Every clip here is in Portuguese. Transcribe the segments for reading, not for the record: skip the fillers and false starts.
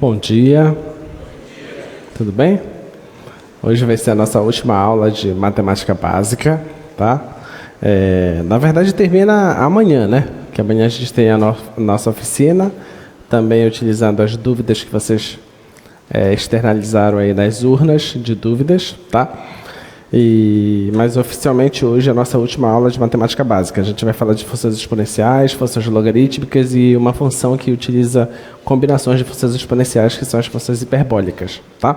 Bom dia, tudo bem? Hoje vai ser a nossa última aula de matemática básica, tá? Na verdade termina amanhã, né? Que amanhã a gente tem a nossa oficina, também utilizando as dúvidas que vocês externalizaram aí nas urnas de dúvidas, tá? Mas oficialmente hoje é a nossa última aula de matemática básica. A gente vai falar de funções exponenciais, funções logarítmicas e uma função que utiliza combinações de funções exponenciais, que são as funções hiperbólicas, tá?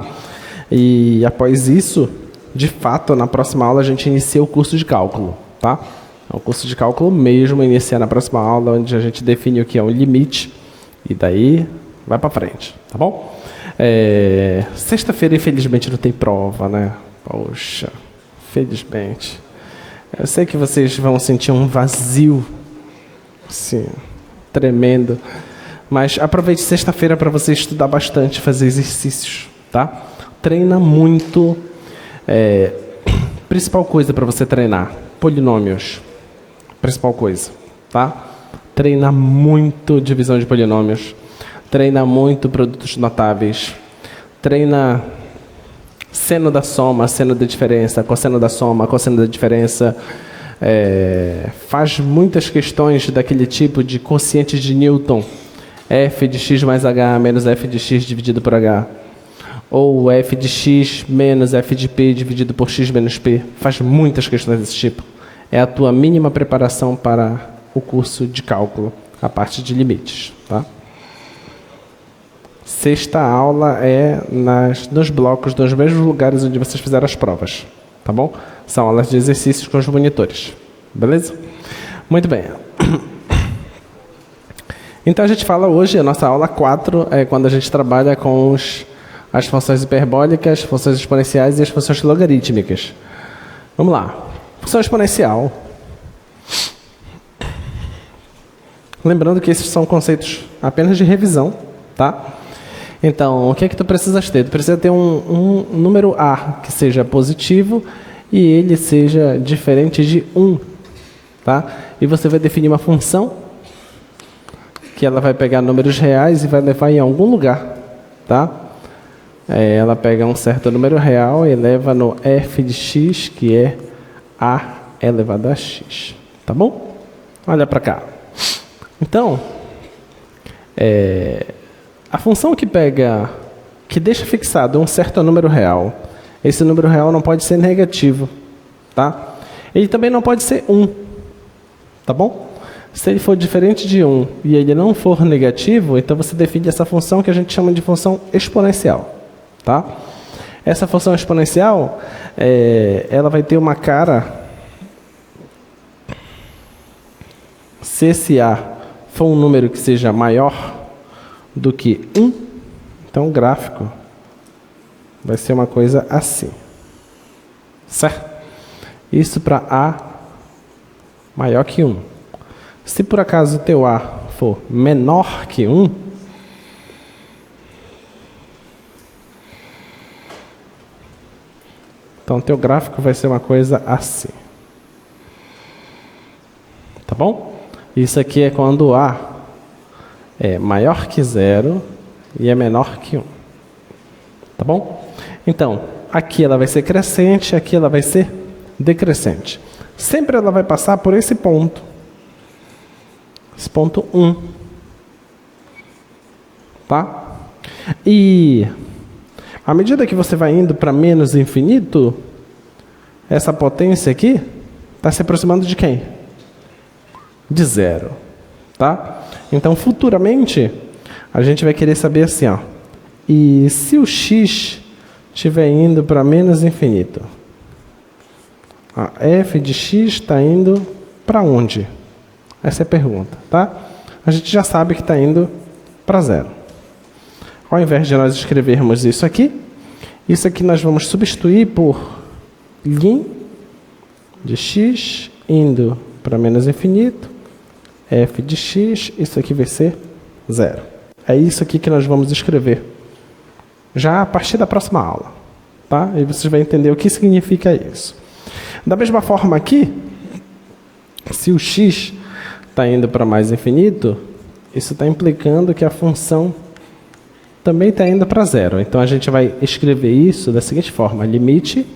E após isso, de fato, na próxima aula a gente inicia o curso de cálculo, tá? É o curso de cálculo mesmo, iniciar na próxima aula, onde a gente define o que é um limite e daí vai para frente, tá bom? Sexta-feira, infelizmente, não tem prova, né? Poxa, felizmente. Eu sei que vocês vão sentir um vazio, assim, tremendo. Mas aproveite sexta-feira para você estudar bastante, fazer exercícios, tá? Treina muito. Principal coisa para você treinar, polinômios. Principal coisa, tá? Treina muito divisão de polinômios. Treina muito produtos notáveis. Treina seno da soma, seno da diferença, cosseno da soma, cosseno da diferença. Faz muitas questões daquele tipo de quocientes de Newton. F de x mais h menos f de x dividido por h. Ou f de x menos f de p dividido por x menos p. Faz muitas questões desse tipo. É a tua mínima preparação para o curso de cálculo, a parte de limites, tá? Sexta aula é nos blocos, nos mesmos lugares onde vocês fizeram as provas, tá bom? São aulas de exercícios com os monitores, beleza? Muito bem. Então a gente fala hoje, a nossa aula 4 é quando a gente trabalha com as funções hiperbólicas, funções exponenciais e as funções logarítmicas. Vamos lá. Função exponencial. Lembrando que esses são conceitos apenas de revisão, tá? Então, o que é que tu precisas ter? Tu precisa ter um número A que seja positivo e ele seja diferente de 1, tá? E você vai definir uma função que ela vai pegar números reais e vai levar em algum lugar, tá? Ela pega um certo número real e leva no f de x, que é a elevado a x, tá bom? Olha para cá. Então, a função que deixa fixado um certo número real, esse número real não pode ser negativo, tá? Ele também não pode ser 1, tá bom? Se ele for diferente de 1 e ele não for negativo, então você define essa função que a gente chama de função exponencial, tá? Essa função exponencial, ela vai ter uma cara, se esse A for um número que seja maior do que 1, então o gráfico vai ser uma coisa assim, certo? Isso para A maior que 1. Se por acaso o teu A for menor que 1, então o teu gráfico vai ser uma coisa assim, tá bom? Isso aqui é quando o A é maior que 0 e é menor que 1. Tá bom? Então, aqui ela vai ser crescente, aqui ela vai ser decrescente. Sempre ela vai passar por esse ponto. Esse ponto 1. Tá? E à medida que você vai indo para menos infinito, essa potência aqui está se aproximando de quem? De 0. Tá? Então, futuramente, a gente vai querer saber assim, ó. E se o x estiver indo para menos infinito? A f de x está indo para onde? Essa é a pergunta, tá? A gente já sabe que está indo para 0. Ao invés de nós escrevermos isso aqui nós vamos substituir por ln de x indo para menos infinito, f de x, isso aqui vai ser 0. É isso aqui que nós vamos escrever já a partir da próxima aula, tá? E vocês vão entender o que significa isso. Da mesma forma aqui, se o x está indo para mais infinito, isso está implicando que a função também está indo para zero. Então a gente vai escrever isso da seguinte forma: limite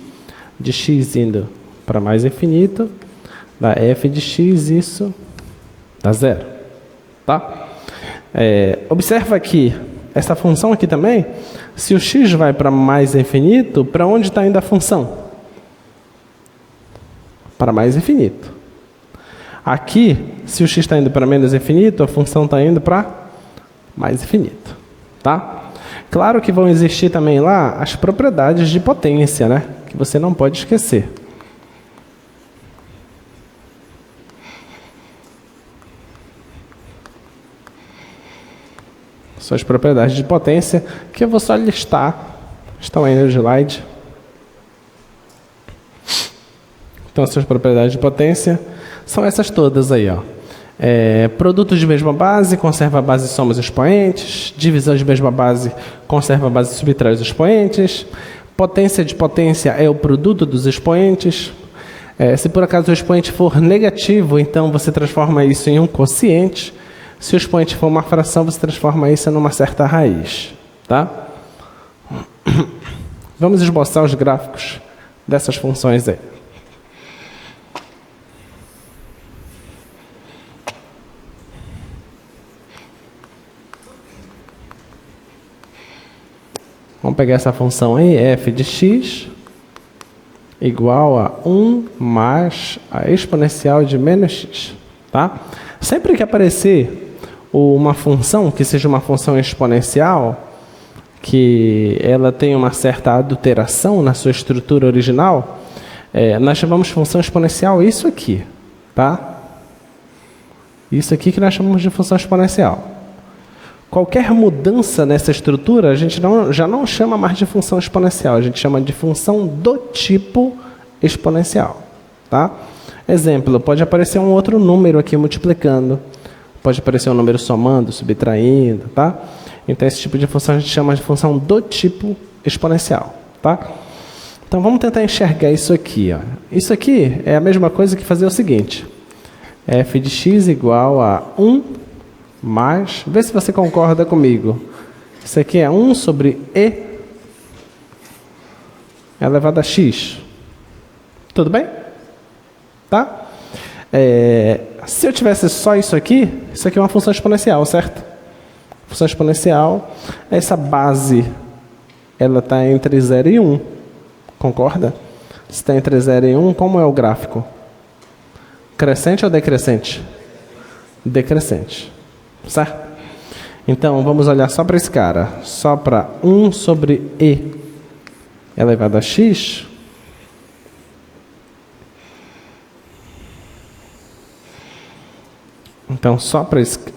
de x indo para mais infinito, da f de x, isso dá zero. Tá? Observa aqui, essa função aqui também, se o x vai para mais infinito, para onde está indo a função? Para mais infinito. Aqui, se o x está indo para menos infinito, a função está indo para mais infinito. Tá? Claro que vão existir também lá as propriedades de potência, né? Que você não pode esquecer. Suas propriedades de potência, que eu vou só listar. Estão aí no slide. Então, suas propriedades de potência são essas todas aí, ó. Produto de mesma base, conserva a base e soma os expoentes. Divisão de mesma base, conserva a base e subtrai os expoentes. Potência de potência é o produto dos expoentes. Se por acaso o expoente for negativo, então você transforma isso em um quociente. Se o expoente for uma fração, você transforma isso numa certa raiz. Tá? Vamos esboçar os gráficos dessas funções aí. Vamos pegar essa função aí, f de x igual a 1 mais a exponencial de menos x. Tá? Sempre que aparecer uma função, que seja uma função exponencial, que ela tem uma certa adulteração na sua estrutura original, nós chamamos de função exponencial isso aqui. Tá? Isso aqui que nós chamamos de função exponencial. Qualquer mudança nessa estrutura, a gente já não chama mais de função exponencial, a gente chama de função do tipo exponencial. Tá? Exemplo, pode aparecer um outro número aqui multiplicando, pode aparecer um número somando, subtraindo. Tá? Então, esse tipo de função a gente chama de função do tipo exponencial. Tá? Então, vamos tentar enxergar isso aqui. Ó. Isso aqui é a mesma coisa que fazer o seguinte: f de x igual a 1 mais, vê se você concorda comigo. Isso aqui é 1 sobre e elevado a x. Tudo bem? Tá? Se eu tivesse só isso aqui é uma função exponencial, certo? Função exponencial, essa base, ela está entre 0 e 1. Concorda? Se está entre 0 e 1, como é o gráfico? Crescente ou decrescente? Decrescente. Certo? Então, vamos olhar só para esse cara. Só para 1 sobre e elevado a x. Então,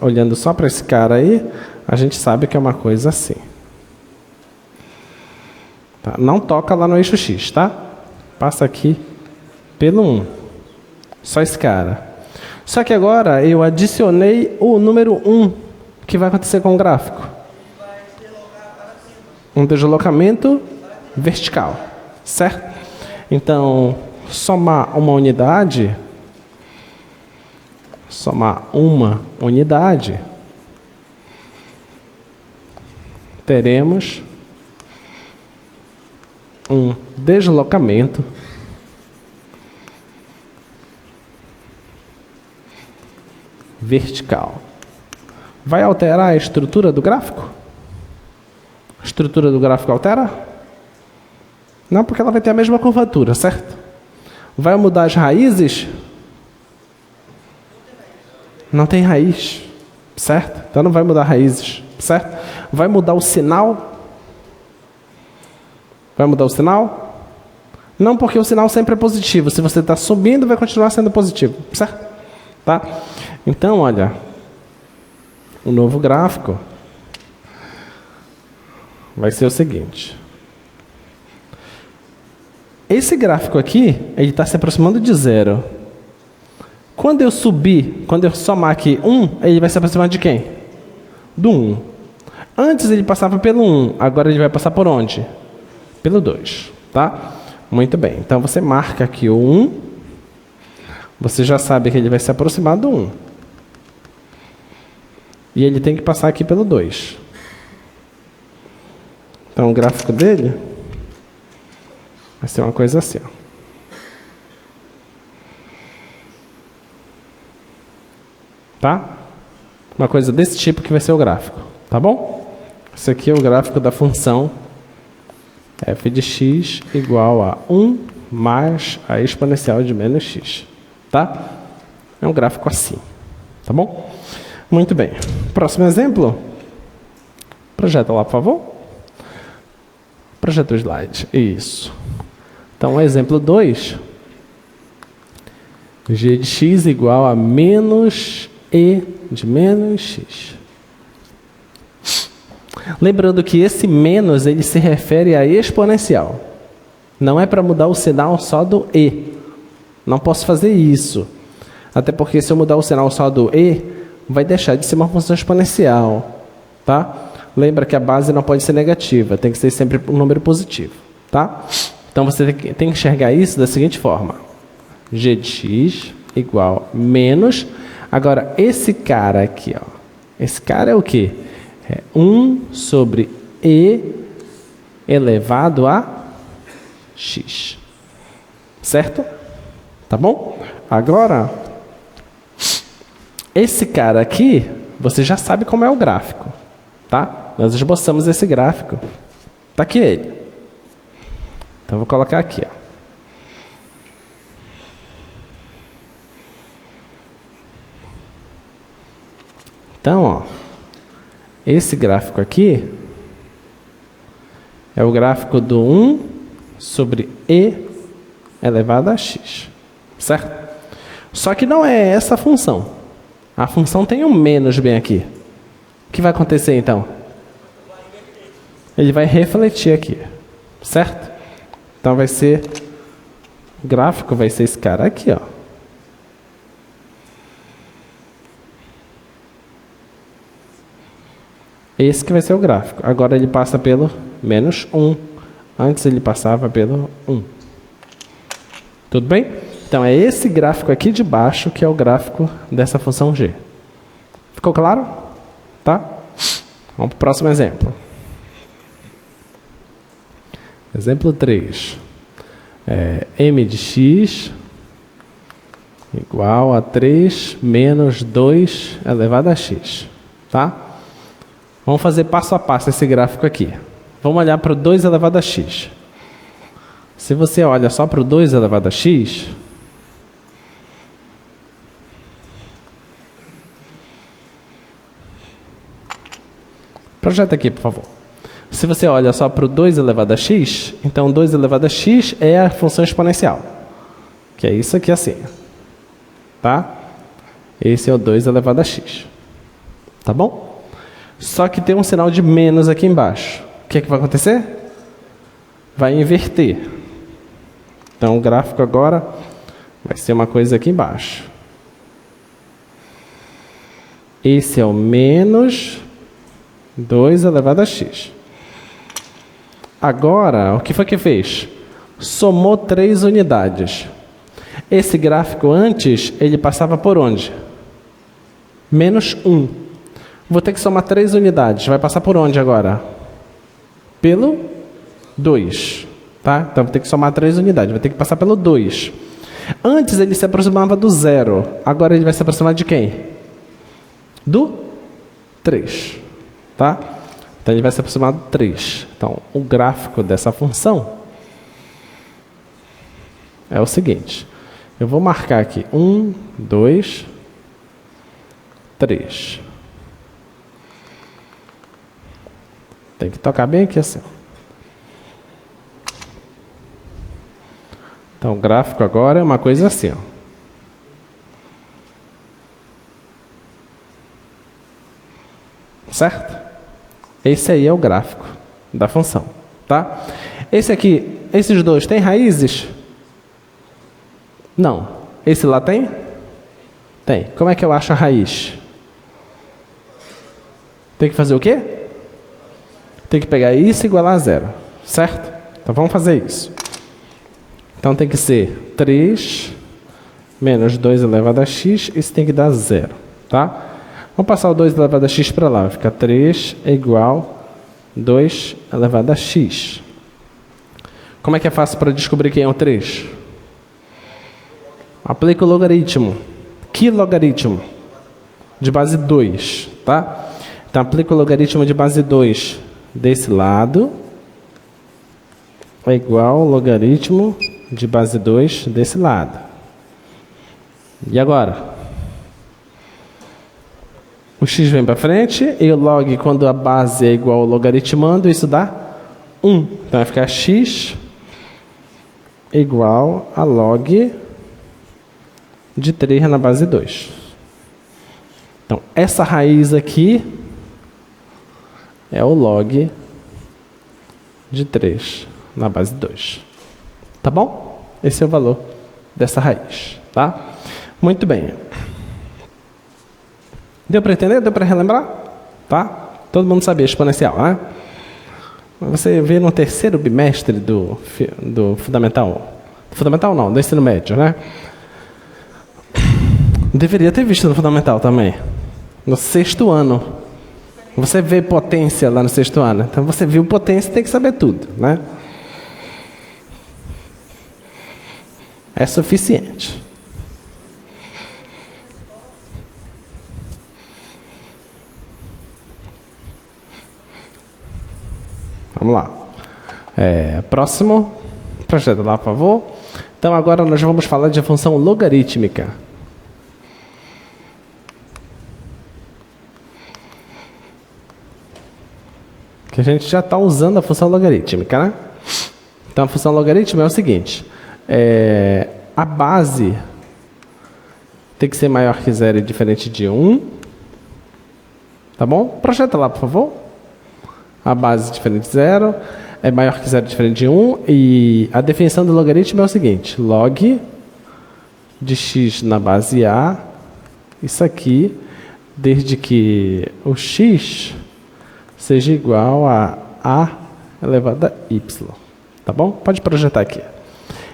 olhando só para esse cara aí, a gente sabe que é uma coisa assim. Tá? Não toca lá no eixo x, tá? Passa aqui pelo 1. Só esse cara. Só que agora eu adicionei o número 1. O que vai acontecer com o gráfico? Um deslocamento vertical. Certo? Então, somar uma unidade, teremos um deslocamento vertical. Vai alterar a estrutura do gráfico? A estrutura do gráfico altera? Não, porque ela vai ter a mesma curvatura, certo? Vai mudar as raízes? Não tem raiz, certo? Então não vai mudar raízes, certo? Vai mudar o sinal? Vai mudar o sinal? Não, porque o sinal sempre é positivo. Se você está subindo, vai continuar sendo positivo, certo? Tá? Então, olha, o novo gráfico vai ser o seguinte. Esse gráfico aqui, ele está se aproximando de 0. Quando eu subir, quando eu somar aqui 1, ele vai se aproximar de quem? Do 1. Antes ele passava pelo 1, agora ele vai passar por onde? Pelo 2, tá? Muito bem, então você marca aqui o 1, você já sabe que ele vai se aproximar do 1. E ele tem que passar aqui pelo 2. Então o gráfico dele vai ser uma coisa assim, ó. Tá? Uma coisa desse tipo que vai ser o gráfico, tá bom? Esse aqui é o gráfico da função f de x igual a 1 mais a exponencial de menos x, tá? É um gráfico assim, tá bom? Muito bem. Próximo exemplo. Projeta lá, por favor. Projeta o slide. Isso. Então, exemplo 2. G de x igual a menos e de menos x. Lembrando que esse menos, ele se refere a exponencial. Não é para mudar o sinal só do e. Não posso fazer isso. Até porque se eu mudar o sinal só do e, vai deixar de ser uma função exponencial. Tá? Lembra que a base não pode ser negativa. Tem que ser sempre um número positivo. Tá? Então você tem que enxergar isso da seguinte forma. G de x igual menos. Agora, esse cara aqui, ó. Esse cara é o quê? É 1 sobre e elevado a x. Certo? Tá bom? Agora, esse cara aqui, você já sabe como é o gráfico. Tá? Nós esboçamos esse gráfico. Tá aqui ele. Então, eu vou colocar aqui, ó. Então, ó, esse gráfico aqui é o gráfico do 1 sobre e elevado a x, certo? Só que não é essa a função. A função tem um menos bem aqui. O que vai acontecer então? Ele vai refletir aqui, certo? Então vai ser, o gráfico vai ser esse cara aqui, ó. Esse que vai ser o gráfico. Agora ele passa pelo menos 1. Antes ele passava pelo 1. Tudo bem? Então é esse gráfico aqui de baixo que é o gráfico dessa função g. Ficou claro? Tá? Vamos para o próximo exemplo. Exemplo 3. M de x igual a 3 menos 2 elevado a x. Tá? Vamos fazer passo a passo esse gráfico aqui. Vamos olhar para o 2 elevado a x. Se você olha só para o 2 elevado a x, projeta aqui, por favor. Se você olha só para o 2 elevado a x, então 2 elevado a x é a função exponencial. Que é isso aqui assim. Tá? Esse é o 2 elevado a x. Tá bom? Só que tem um sinal de menos aqui embaixo. O que é que vai acontecer? Vai inverter. Então o gráfico agora vai ser uma coisa aqui embaixo. Esse é o menos 2 elevado a x. Agora, o que foi que fez? Somou 3 unidades. Esse gráfico antes, ele passava por onde? Menos 1. Vou ter que somar 3 unidades. Vai passar por onde agora? Pelo 2. Tá? Então, vou ter que somar 3 unidades. Vai ter que passar pelo 2. Antes, ele se aproximava do 0. Agora, ele vai se aproximar de quem? Do 3. Tá? Então, ele vai se aproximar do 3. Então, o gráfico dessa função é o seguinte. Eu vou marcar aqui 1, 2, 3. Tem que tocar bem aqui assim. Então, o gráfico agora é uma coisa assim, ó. Certo? Esse aí é o gráfico da função, tá? Esse aqui, esses dois têm raízes? Não. Esse lá tem? Tem. Como é que eu acho a raiz? Tem que fazer o quê? Tem que pegar isso e igualar a 0, certo? Então vamos fazer isso. Então tem que ser 3 menos 2 elevado a x, isso tem que dar 0, tá? Vamos passar o 2 elevado a x para lá, vai ficar 3 é igual a 2 elevado a x. Como é que é fácil para descobrir quem é o 3? Aplica o logaritmo. Que logaritmo? De base 2, tá? Então, aplica o logaritmo de base 2 desse lado. É igual ao logaritmo de base 2 desse lado. E agora? O x vem para frente e o log, quando a base é igual ao logaritmando, isso dá 1. Então, vai ficar x igual a log de 3 na base 2. Então, essa raiz aqui é o log de 3 na base 2. Tá bom? Esse é o valor dessa raiz, tá? Muito bem. Deu para entender? Deu para relembrar? Tá? Todo mundo sabia exponencial, né? Você vê no terceiro bimestre do fundamental. Fundamental não, do ensino médio, né? Deveria ter visto no fundamental também. No sexto ano. Você vê potência lá no sexto ano. Então você viu potência, tem que saber tudo, né? É suficiente. Vamos lá. Próximo. Projeta lá, por favor. Então, agora nós vamos falar de função logarítmica. Que a gente já está usando a função logarítmica, né? Então, a função logarítmica é o seguinte. A base tem que ser maior que 0 e diferente de 1. Tá bom? Projeta lá, por favor. A base diferente de 0 é maior que 0 diferente de 1. E a definição do logaritmo é o seguinte. Log de x na base A. Isso aqui, desde que o x seja igual a elevado a y. Tá bom? Pode projetar aqui.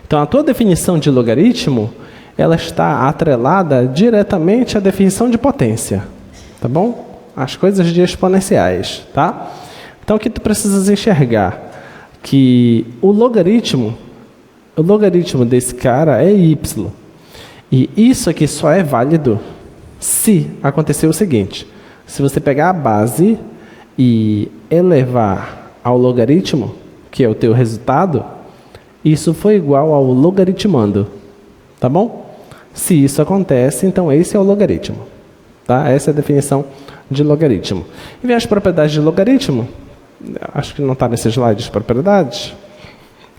Então, a tua definição de logaritmo, ela está atrelada diretamente à definição de potência. Tá bom? As coisas de exponenciais, tá? Então, aqui tu precisas enxergar que o logaritmo desse cara é y. E isso aqui só é válido se acontecer o seguinte. Se você pegar a base e elevar ao logaritmo, que é o teu resultado, isso foi igual ao logaritmando. Tá bom? Se isso acontece, então esse é o logaritmo. Tá? Essa é a definição de logaritmo. E vem as propriedades de logaritmo. Acho que não está nesse slide as propriedades.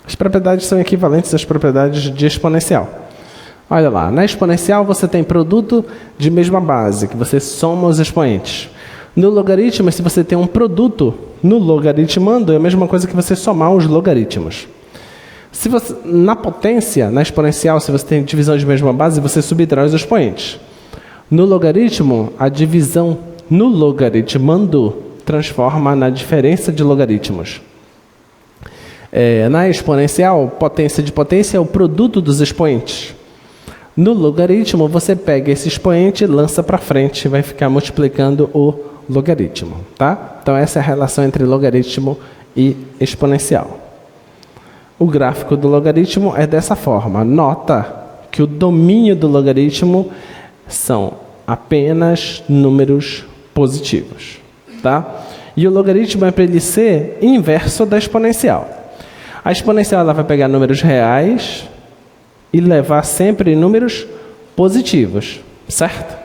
As propriedades são equivalentes às propriedades de exponencial. Olha lá, na exponencial você tem produto de mesma base, que você soma os expoentes. No logaritmo, se você tem um produto no logaritmando, é a mesma coisa que você somar os logaritmos. Se você, na potência, na exponencial, se você tem divisão de mesma base, você subtrai os expoentes. No logaritmo, a divisão no logaritmando transforma na diferença de logaritmos. Na exponencial, potência de potência é o produto dos expoentes. No logaritmo, você pega esse expoente, lança para frente e vai ficar multiplicando o logaritmo. Tá? Então, essa é a relação entre logaritmo e exponencial. O gráfico do logaritmo é dessa forma. Nota que o domínio do logaritmo são apenas números positivos. Tá? E o logaritmo é para ele ser inverso da exponencial. A exponencial ela vai pegar números reais e levar sempre números positivos, certo?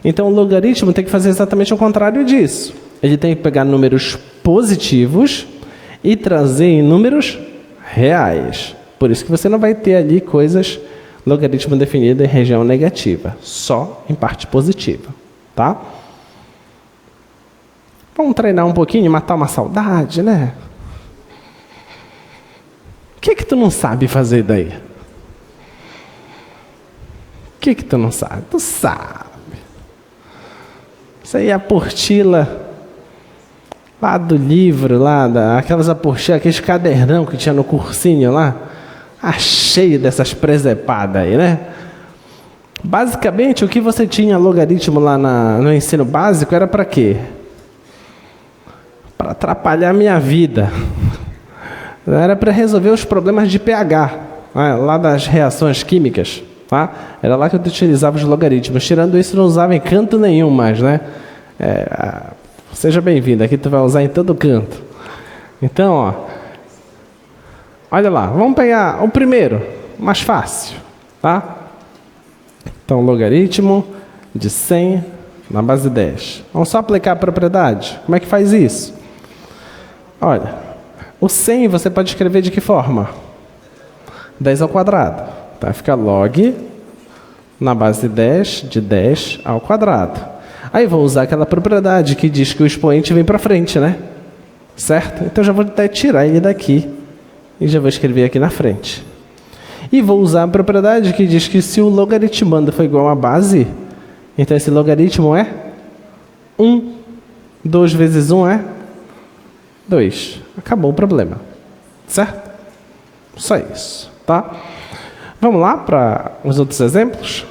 Então o logaritmo tem que fazer exatamente o contrário disso. Ele tem que pegar números positivos e trazer em números reais. Por isso que você não vai ter ali coisas, logaritmo definido em região negativa, só em parte positiva, tá? Vamos treinar um pouquinho, matar uma saudade, né? O que tu não sabe fazer daí? O que tu não sabe? Tu sabe. Isso aí é a apostila lá do livro, aquelas apostilas, aqueles cadernão que tinha no cursinho lá, cheio dessas presepadas aí, né? Basicamente, o que você tinha logaritmo lá no ensino básico era para quê? para atrapalhar a minha vida. Era para resolver os problemas de pH, né, lá das reações químicas. Tá? Era lá que eu utilizava os logaritmos. Tirando isso, não usava em canto nenhum mais, né? Seja bem-vindo, aqui tu vai usar em todo canto. Então, ó, olha lá, vamos pegar o primeiro, mais fácil, tá? Então, logaritmo de 100 na base de 10. Vamos só aplicar a propriedade. Como é que faz isso? Olha, o 100 você pode escrever de que forma? 10 ao quadrado. Tá? Fica log na base de 10 ao quadrado. Aí vou usar aquela propriedade que diz que o expoente vem para frente, né? Certo? Então já vou até tirar ele daqui e já vou escrever aqui na frente. E vou usar a propriedade que diz que se o logaritmando for igual a base, então esse logaritmo é 1. 2 vezes 1 é 2. Acabou o problema. Certo? Só isso, tá? Vamos lá para os outros exemplos?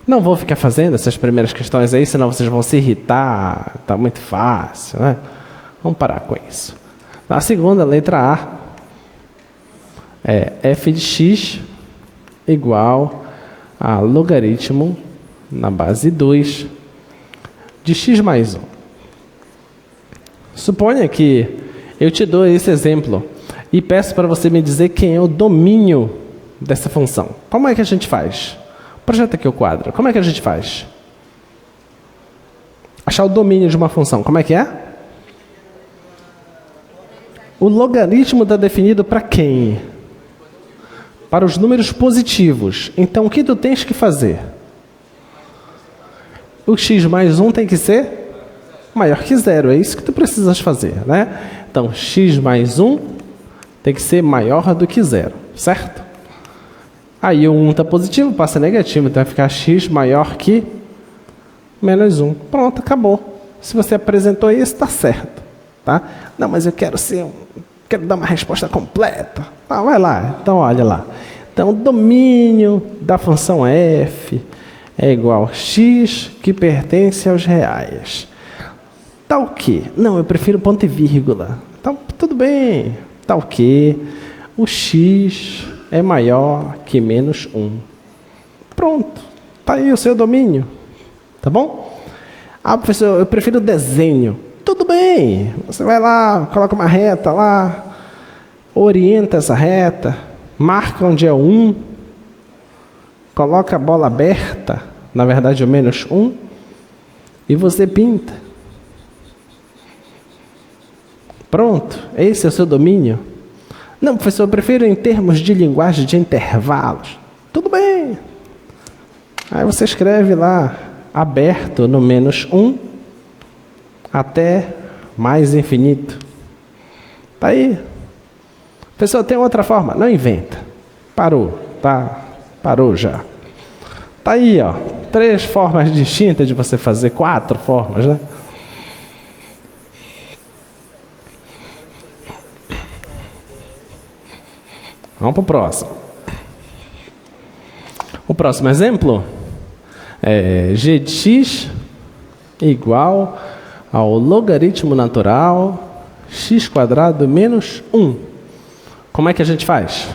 Não vou ficar fazendo essas primeiras questões aí, senão vocês vão se irritar. Tá muito fácil, né? Vamos parar com isso. A segunda, letra A, é f de x igual a logaritmo na base 2 de x mais 1. Suponha que eu te dou esse exemplo e peço para você me dizer quem é o domínio dessa função. Como é que a gente faz? Projeta aqui o quadro. Como é que a gente faz? Achar o domínio de uma função. Como é que é? O logaritmo está definido para quem? Para os números positivos. Então, o que tu tens que fazer? O x mais 1 tem que ser maior que 0. É isso que tu precisas fazer, né? Então, x mais 1 tem que ser maior do que 0, certo? Aí o 1 está positivo, passa negativo, então vai ficar x maior que menos 1. Pronto, acabou. Se você apresentou isso, está certo. Tá? Não, mas eu quero dar uma resposta completa. Ah, vai lá, então olha lá. Então, o domínio da função f é igual a x que pertence aos reais. Tá o quê? Não, eu prefiro ponto e vírgula. Então, tudo bem. Tá o quê? O x é maior que menos 1. Pronto. Tá aí o seu domínio. Tá bom? Ah, professor, eu prefiro desenho. Tudo bem. Você vai lá, coloca uma reta lá, orienta essa reta, marca onde é o 1, coloca a bola aberta, na verdade o menos 1, e você pinta. Pronto. Esse é o seu domínio. Não, professor, eu prefiro em termos de linguagem de intervalos. Tudo bem. Aí você escreve lá, aberto no menos 1, até mais infinito. Tá aí. Professor, tem outra forma? Não inventa. Parou, tá? Parou já. Tá aí, ó. 3 formas distintas de você fazer, 4 formas, né? Vamos para o próximo. O próximo exemplo é g de x igual ao logaritmo natural x² menos 1. Como é que a gente faz?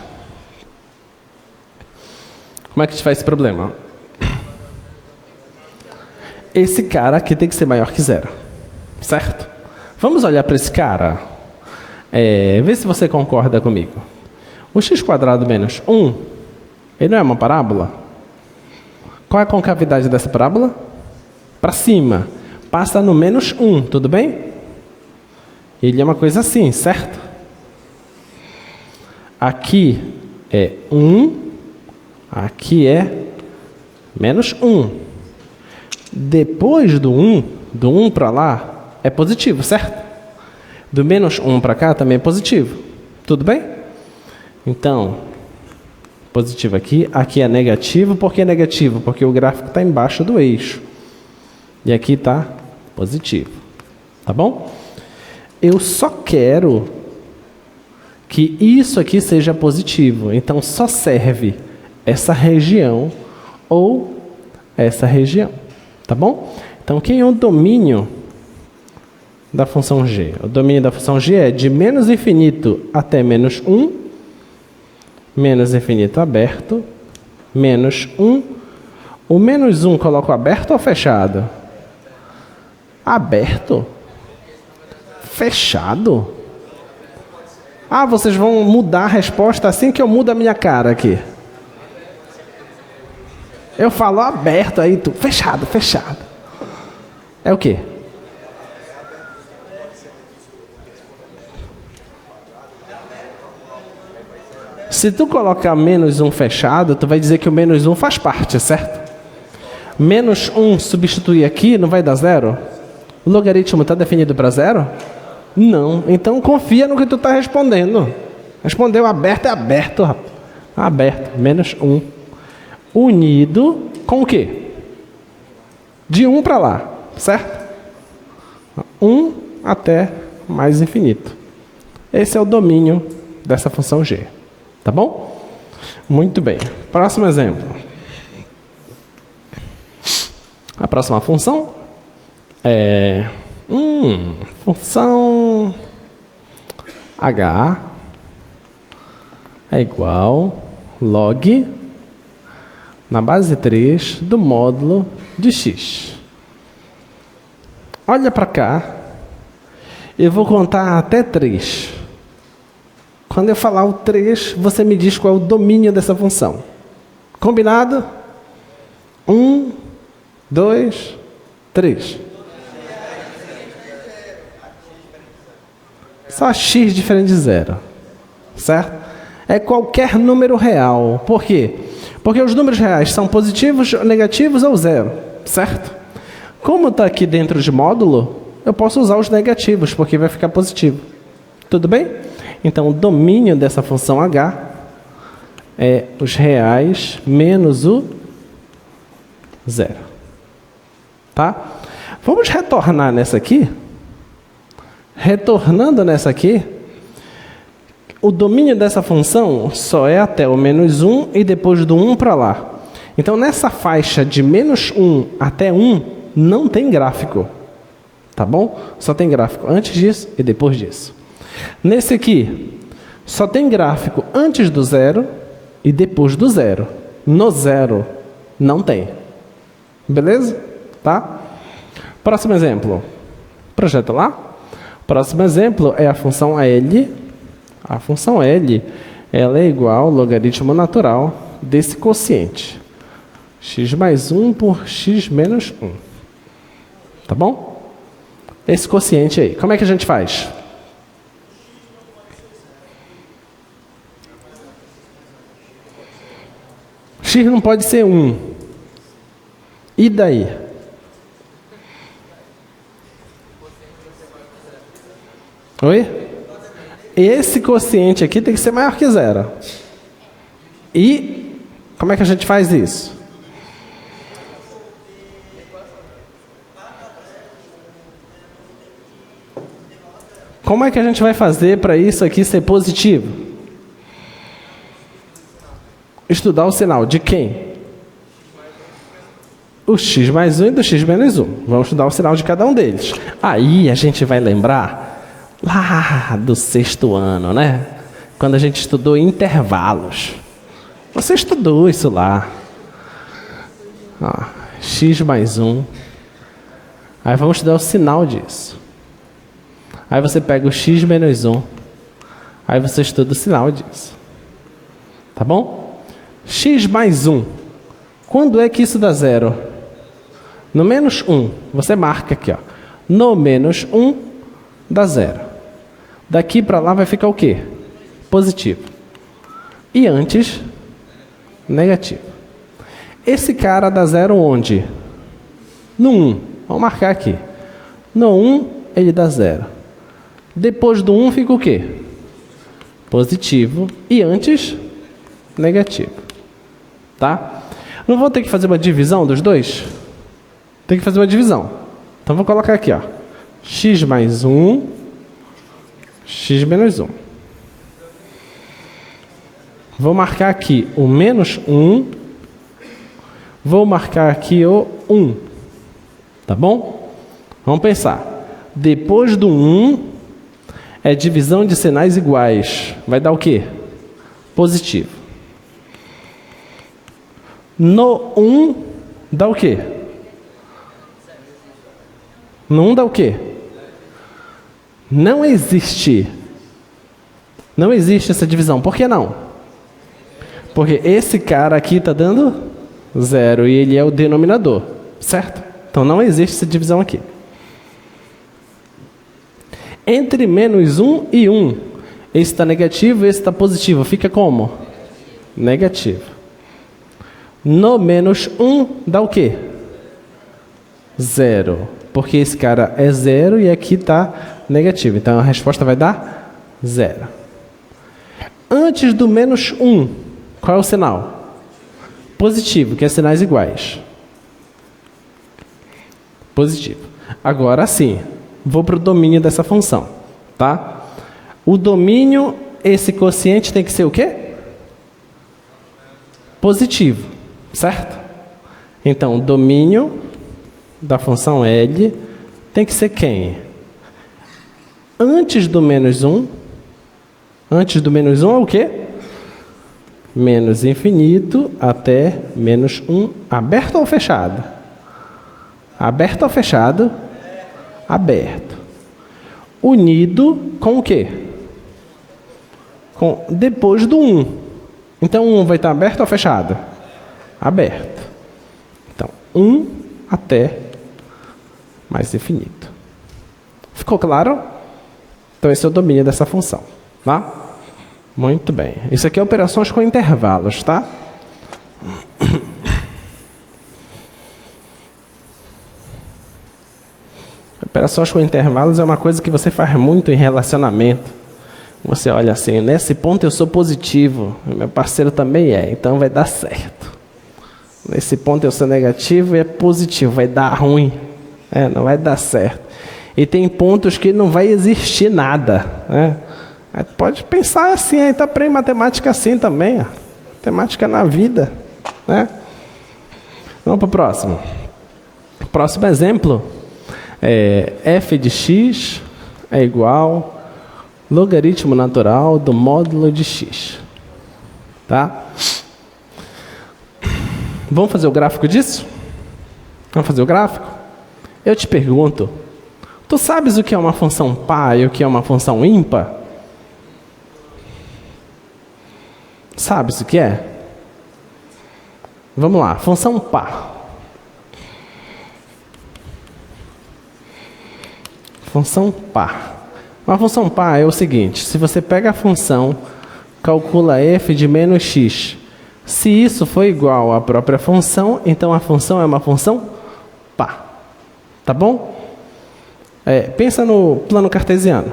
Como é que a gente faz esse problema? Esse cara aqui tem que ser maior que 0. Certo? Vamos olhar para esse cara. Vê se você concorda comigo. O x² menos 1, ele não é uma parábola? Qual é a concavidade dessa parábola? Para cima. Passa no menos 1, tudo bem? Ele é uma coisa assim, certo? Aqui é 1, aqui é menos 1. Depois do 1 para lá, é positivo, certo? Do menos 1 para cá também é positivo. Tudo bem? Então, positivo aqui. Aqui é negativo. Por que negativo? Porque o gráfico está embaixo do eixo. E aqui está positivo. Tá bom? Eu só quero que isso aqui seja positivo. Então, só serve essa região ou essa região. Tá bom? Então, quem é o domínio da função g. O domínio da função g é de menos infinito até menos 1, menos infinito aberto, menos 1. O menos 1 coloco aberto ou fechado? Aberto? Fechado? Ah, vocês vão mudar a resposta assim que eu mudo a minha cara aqui. Eu falo aberto, aí tu, fechado, fechado. É o quê? Se tu colocar menos 1 fechado, tu vai dizer que o menos 1 faz parte, certo? Menos 1 substituir aqui não vai dar zero? O logaritmo está definido para zero? Não. Então confia no que tu está respondendo. Respondeu aberto, é aberto, rapaz. Aberto, menos 1. Unido com o quê? De 1 para lá, certo? 1 até mais infinito. Esse é o domínio dessa função g. Tá bom? Muito bem. Próximo exemplo. A próxima função é função h é igual log na base 3 do módulo de x. Olha para cá. Eu vou contar até 3. Quando eu falar o 3, você me diz qual é o domínio dessa função. Combinado? 1, 2, 3. Só x diferente de zero. Certo? É qualquer número real. Por quê? Porque os números reais são positivos, negativos ou zero. Certo? Como está aqui dentro de módulo, eu posso usar os negativos, porque vai ficar positivo. Tudo bem? Então, o domínio dessa função h é os reais menos o zero. Tá? Vamos retornar nessa aqui. Retornando nessa aqui, o domínio dessa função só é até o menos 1 e depois do 1 para lá. Então, nessa faixa de menos 1 até 1, não tem gráfico. Tá bom? Só tem gráfico antes disso e depois disso. Nesse aqui, só tem gráfico antes do zero e depois do zero. No zero, não tem. Beleza? Tá? Próximo exemplo. Projeta lá. Próximo exemplo é a função L. A função L, ela é igual ao logaritmo natural desse quociente. X mais 1 por x menos 1. Tá bom? Esse quociente aí. Como é que a gente faz? X não pode ser 1. E daí? Oi? Esse quociente aqui tem que ser maior que zero. E como é que a gente faz isso? Como é que a gente vai fazer para isso aqui ser positivo? Estudar o sinal de quem? O x mais 1 e do x menos 1. Vamos estudar o sinal de cada um deles. Aí a gente vai lembrar lá do 6º ano, né? Quando a gente estudou intervalos. Você estudou isso lá. Ó, x mais 1. Aí vamos estudar o sinal disso. Aí você pega o x menos 1. Aí você estuda o sinal disso. Tá bom? X mais 1. Quando é que isso dá zero? No menos 1. Você marca aqui, ó. No menos 1 dá zero. Daqui para lá vai ficar o quê? Positivo. E antes, negativo. Esse cara dá zero onde? No 1. Vamos marcar aqui. No 1, ele dá zero. Depois do 1 fica o quê? Positivo. E antes, negativo. Tá? Não vou ter que fazer uma divisão dos dois? Tem que fazer uma divisão. Então vou colocar aqui, ó. X mais 1, x menos 1. Vou marcar aqui o menos 1. Vou marcar aqui o 1. Tá bom? Vamos pensar. depois do 1 é divisão de sinais iguais. Vai dar o quê? Positivo. No 1 dá o quê? No 1 dá o quê? Não existe. Não existe essa divisão. Por que não? Porque esse cara aqui está dando 0 e ele é o denominador, certo? Então não existe essa divisão aqui. Entre menos 1 e 1, esse está negativo e esse está positivo. Fica como? Negativo. No menos 1 dá o quê? 0. Porque esse cara é 0 e aqui está negativo. Então a resposta vai dar 0. Antes do menos 1, qual é o sinal? Positivo, que é sinais iguais. Positivo. Agora sim, vou para o domínio dessa função, tá? O domínio, esse quociente tem que ser o quê? Positivo, certo? Então, o domínio da função L tem que ser quem? Antes do menos 1. Antes do menos 1 é o quê? Menos infinito até menos 1. Aberto ou fechado? Aberto ou fechado? Aberto. Unido com o quê? Com depois do 1. Então, 1 vai estar aberto ou fechado? Aberto. Então, 1 até mais infinito. Ficou claro? Então, esse é o domínio dessa função, tá? Muito bem. Isso aqui é operações com intervalos, tá? Operações com intervalos é uma coisa que você faz muito em relacionamento. Você olha assim, nesse ponto eu sou positivo, meu parceiro também é, então vai dar certo. Nesse ponto eu sou negativo e é positivo, vai dar ruim, não vai dar certo. E tem pontos que não vai existir nada, né? Pode pensar assim, aí tá aprendendo matemática assim também, ó. Matemática na vida, né? Vamos para o próximo. Próximo exemplo é f de x é igual logaritmo natural do módulo de x, tá? Vamos fazer o gráfico disso? Vamos fazer o gráfico? Eu te pergunto, tu sabes o que é uma função par e o que é uma função ímpar? Sabes o que é? Vamos lá, função par. Função par. Uma função par é o seguinte, se você pega a função, calcula f de menos x. Se isso for igual à própria função, então a função é uma função par. Tá bom? Pensa no plano cartesiano.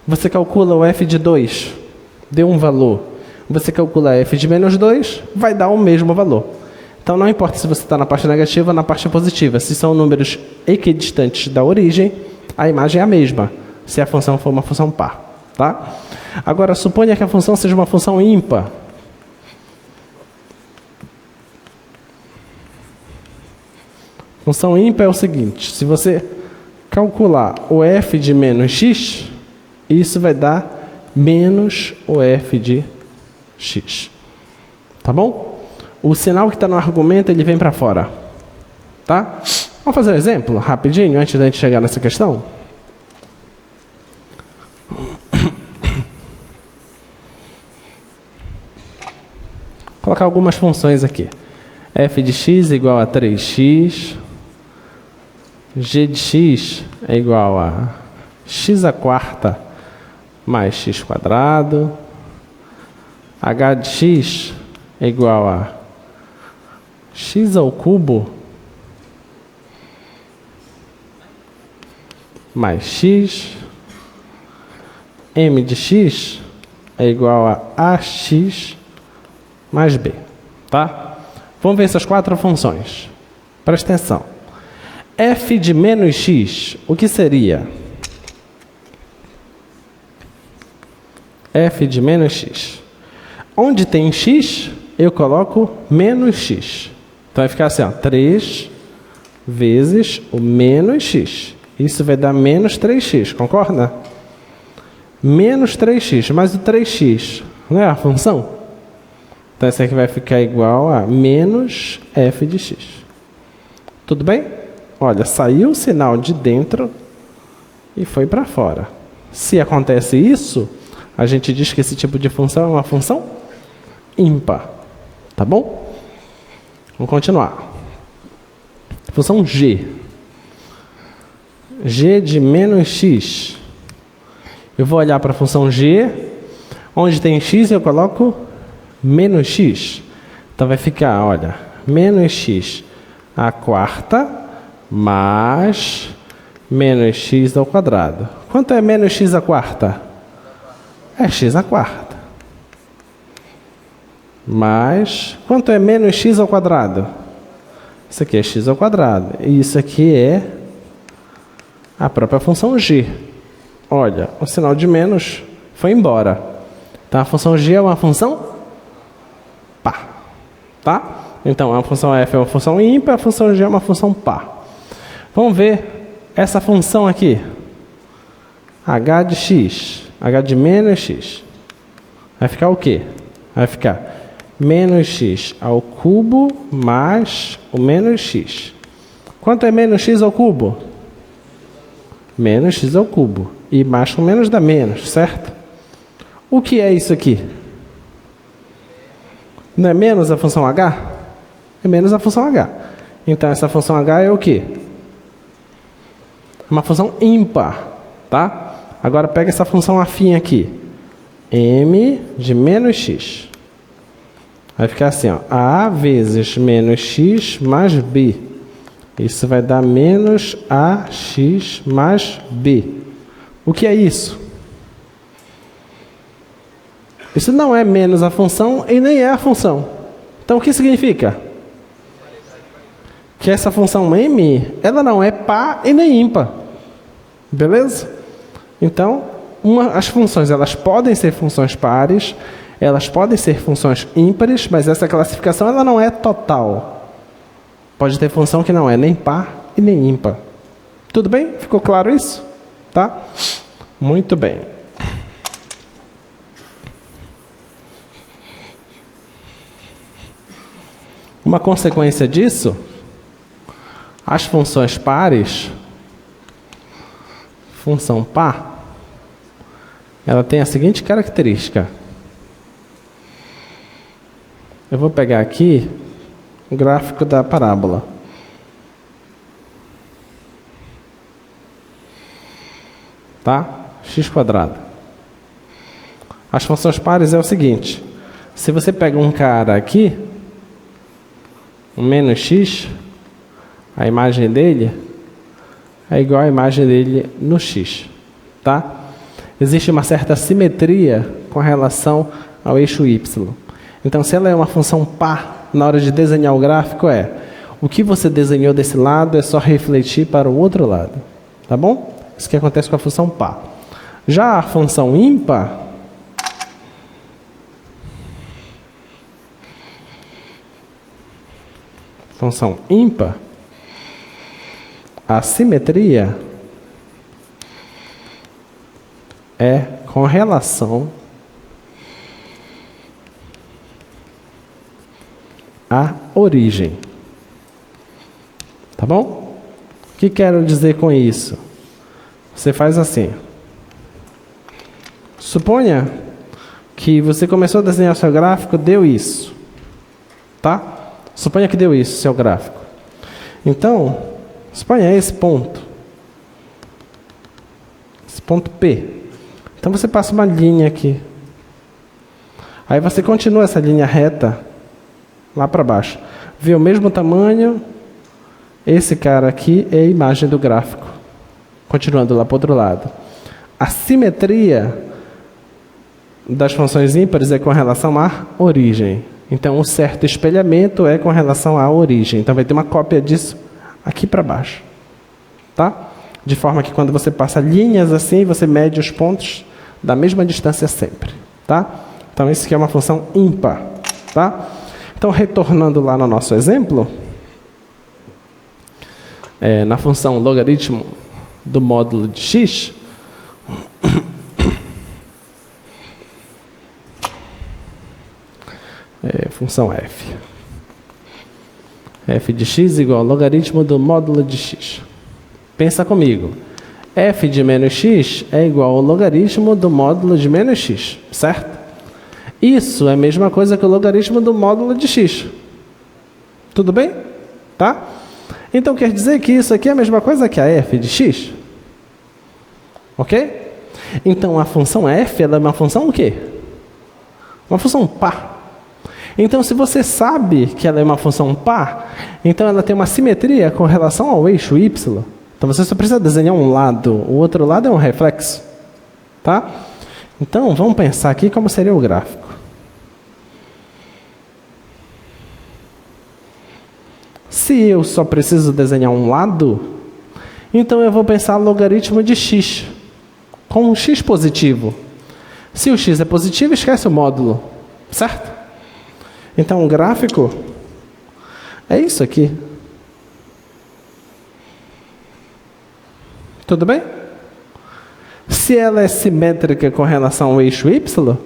Você calcula o f de 2, deu um valor. Você calcula f de menos 2, vai dar o mesmo valor. Então não importa se você está na parte negativa ou na parte positiva. Se são números equidistantes da origem, a imagem é a mesma, se a função for uma função par, tá? Agora, suponha que a função seja uma função ímpar. Função ímpar é o seguinte, se você calcular o f de menos x, isso vai dar menos o f de x. Tá bom? O sinal que está no argumento, ele vem para fora. Tá? Vamos fazer um exemplo rapidinho, antes da gente chegar nessa questão? Colocar algumas funções aqui. f de x é igual a 3x. G de x é igual a x à quarta mais x quadrado. H de x é igual a x ao cubo mais x. M de x é igual a ax mais b. Tá? Vamos ver essas quatro funções. Presta atenção. F de menos x, o que seria? F de menos x. Onde tem x, eu coloco menos x. Então vai ficar assim, ó, 3 vezes o menos x. Isso vai dar menos 3x, concorda? Menos 3x, mas o 3x não é a função? Então, isso aqui vai ficar igual a menos f de x. Tudo bem? Olha, saiu o sinal de dentro e foi para fora. Se acontece isso, a gente diz que esse tipo de função é uma função ímpar. Tá bom? Vamos continuar. Função g. G de menos x. Eu vou olhar para a função g. Onde tem x, eu coloco menos x. Então, vai ficar, olha, menos x à quarta mais menos x ao quadrado. Quanto é menos x à quarta? É x à quarta. Mais, quanto é menos x ao quadrado? Isso aqui é x ao quadrado. E isso aqui é a própria função g. Olha, o sinal de menos foi embora. Então, a função g é uma função par. Tá? Então, a função f é uma função ímpar, a função g é uma função par. Vamos ver essa função aqui. H de x, h de menos x. Vai ficar o quê? Vai ficar menos x ao cubo mais o menos x. Quanto é menos x ao cubo? Menos x ao cubo. E mais com menos dá menos, certo? O que é isso aqui? Não é menos a função h? É menos a função h. Então, essa função h é o quê? Uma função ímpar, tá? Agora, pega essa função afim aqui. M de menos x. Vai ficar assim, ó. A vezes menos x mais b. Isso vai dar menos ax mais b. O que é isso? Isso não é menos a função e nem é a função. Então, o que significa? Que essa função m, ela não é par e nem ímpar. Beleza? Então, as funções, elas podem ser funções pares, elas podem ser funções ímpares, mas essa classificação ela não é total. Pode ter função que não é nem par e nem ímpar. Tudo bem? Ficou claro isso? Tá? Muito bem. Uma consequência disso, as funções pares, função par, ela tem a seguinte característica. Eu vou pegar aqui o gráfico da parábola. Tá? X quadrado. As funções pares é o seguinte. Se você pega um cara aqui, um menos x, a imagem dele é igual à imagem dele no x. Tá? Existe uma certa simetria com relação ao eixo y. Então, se ela é uma função par, na hora de desenhar o gráfico o que você desenhou desse lado é só refletir para o outro lado. Tá bom? Isso que acontece com a função par. Já a função ímpar, a simetria é com relação à origem. Tá bom? O que quero dizer com isso? Você faz assim. Suponha que você começou a desenhar seu gráfico, deu isso. Tá? Suponha que deu isso, seu gráfico. Então, suponha esse ponto. Esse ponto P. Então, você passa uma linha aqui. Aí você continua essa linha reta lá para baixo. Vê o mesmo tamanho. Esse cara aqui é a imagem do gráfico. Continuando lá para o outro lado. A simetria das funções ímpares é com relação à origem. Então, um certo espelhamento é com relação à origem. Então, vai ter uma cópia disso aqui para baixo. Tá? De forma que quando você passa linhas assim, você mede os pontos da mesma distância sempre. Tá? Então, isso aqui é uma função ímpar. Tá? Então, retornando lá no nosso exemplo, na função logaritmo do módulo de x, função f. F de x igual ao logaritmo do módulo de x. Pensa comigo. F de menos x é igual ao logaritmo do módulo de menos x, certo? Isso é a mesma coisa que o logaritmo do módulo de x. Tudo bem? Tá? Então quer dizer que isso aqui é a mesma coisa que a f de x? Ok? Então a função f ela é uma função o quê? Uma função par. Então se você sabe que ela é uma função par, então ela tem uma simetria com relação ao eixo y. Então você só precisa desenhar um lado, o outro lado é um reflexo. Tá? Então vamos pensar aqui como seria o gráfico. Se eu só preciso desenhar um lado, então eu vou pensar logaritmo de x, com um x positivo. Se o x é positivo, esquece o módulo, certo? Então o gráfico é isso aqui. Tudo bem? Se ela é simétrica com relação ao eixo y,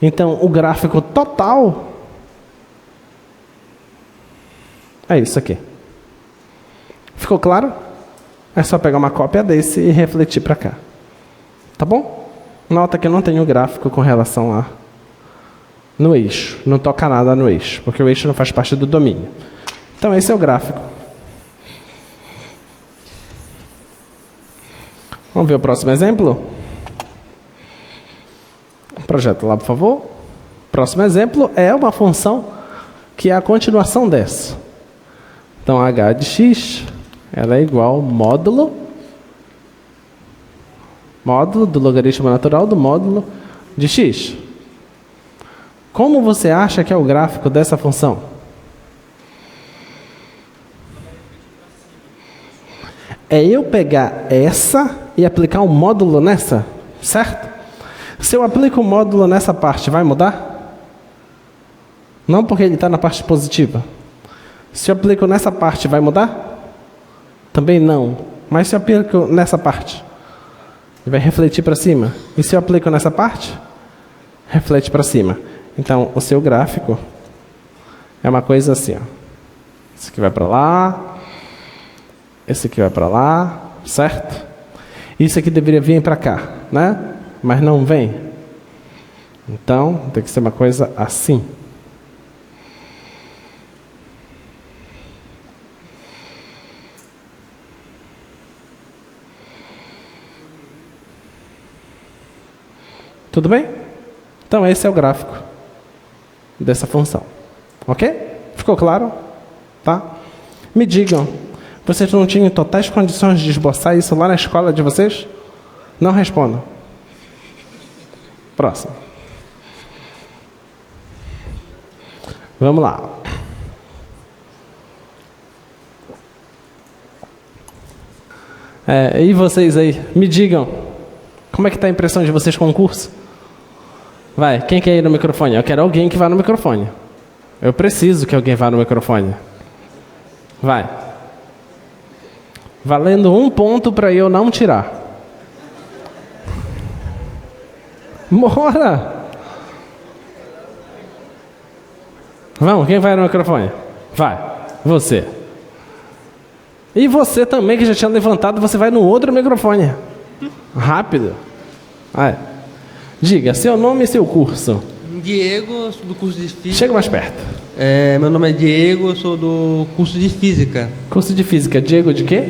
então o gráfico total é isso aqui. Ficou claro? É só pegar uma cópia desse e refletir para cá. Tá bom? Nota que eu não tenho gráfico com relação a no eixo. Não toca nada no eixo, porque o eixo não faz parte do domínio. Então esse é o gráfico. Vamos ver o próximo exemplo? Projeto lá, por favor. Próximo exemplo é uma função que é a continuação dessa. Então, h de x, ela é igual ao módulo do logaritmo natural do módulo de x. Como você acha que é o gráfico dessa função? É eu pegar essa e aplicar um módulo nessa, certo? Se eu aplico um módulo nessa parte, vai mudar? Não, porque ele está na parte positiva. Se eu aplico nessa parte, vai mudar? Também não. Mas se eu aplico nessa parte, ele vai refletir para cima. E se eu aplico nessa parte, reflete para cima. Então, o seu gráfico é uma coisa assim, ó. Esse aqui vai para lá, esse aqui vai para lá, certo? Isso aqui deveria vir para cá, né? Mas não vem. Então, tem que ser uma coisa assim. Tudo bem? Então, esse é o gráfico dessa função. Ok? Ficou claro? Tá? Me digam, vocês não tinham totais condições de esboçar isso lá na escola de vocês? Não respondam. Próximo. Vamos lá. E vocês aí, me digam, como é que está a impressão de vocês com o curso? Vai, quem quer ir no microfone? Eu quero alguém que vá no microfone. Eu preciso que alguém vá no microfone. Vai. Valendo 1 ponto para eu não tirar. Bora! Vamos, quem vai no microfone? Vai, você. E você também, que já tinha levantado, você vai no outro microfone. Rápido. Vai. Diga, seu nome e seu curso. Diego, sou do curso de Física. Chega mais perto. Meu nome é Diego, eu sou do curso de Física. Curso de Física, Diego de quê?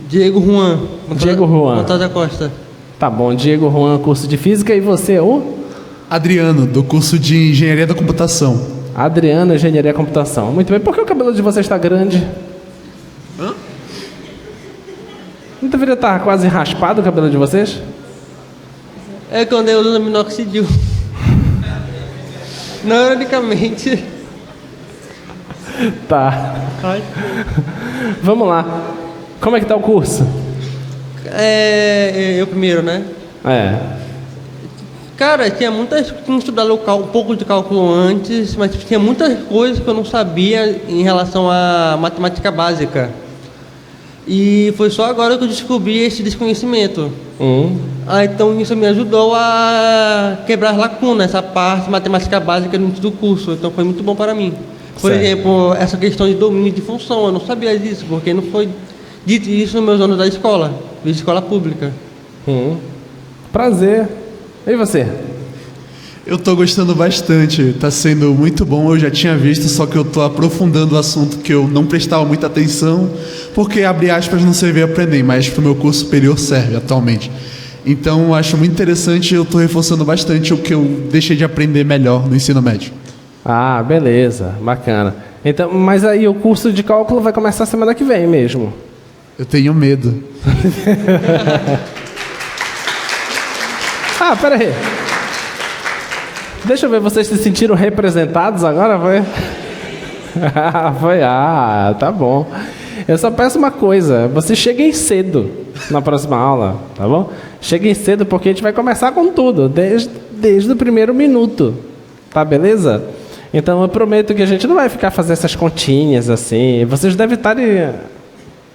Diego Juan. Diego Juan. Montada da Costa. Tá bom, Diego Juan, curso de Física, e você, o? Adriano, do curso de Engenharia da Computação. Adriano, Engenharia da Computação. Muito bem, por que o cabelo de você está grande? Hã? Não deveria estar quase raspado o cabelo de vocês? É quando eu uso minoxidil. Não, ironicamente. Tá. Vamos lá. Como é que tá o curso? Eu primeiro, né? Cara, tinha muitas... Tinha estudado um pouco de cálculo antes, mas tinha muitas coisas que eu não sabia em relação à matemática básica. E foi só agora que eu descobri esse desconhecimento. Então isso me ajudou a quebrar as lacunas, essa parte matemática básica do curso. Então foi muito bom para mim. Por Certo. exemplo, essa questão de domínio de função, eu não sabia disso, porque não foi dito isso nos meus anos da escola, de escola pública. Prazer. E você? Eu tô gostando bastante, tá sendo muito bom. Eu já tinha visto, só que eu tô aprofundando o assunto que eu não prestava muita atenção, porque, abre aspas, não servia aprender, mas pro meu curso superior serve atualmente. Então, eu acho muito interessante, eu tô reforçando bastante o que eu deixei de aprender melhor no ensino médio. Ah, beleza, bacana. Então, mas aí o curso de cálculo vai começar semana que vem mesmo. Eu tenho medo. Ah, pera aí. Deixa eu ver, vocês se sentiram representados agora? Foi? Foi, tá bom. Eu só peço uma coisa, vocês cheguem cedo na próxima aula, tá bom? Cheguem cedo porque a gente vai começar com tudo, desde o primeiro minuto, tá beleza? Então eu prometo que a gente não vai ficar fazendo essas continhas assim, vocês devem estar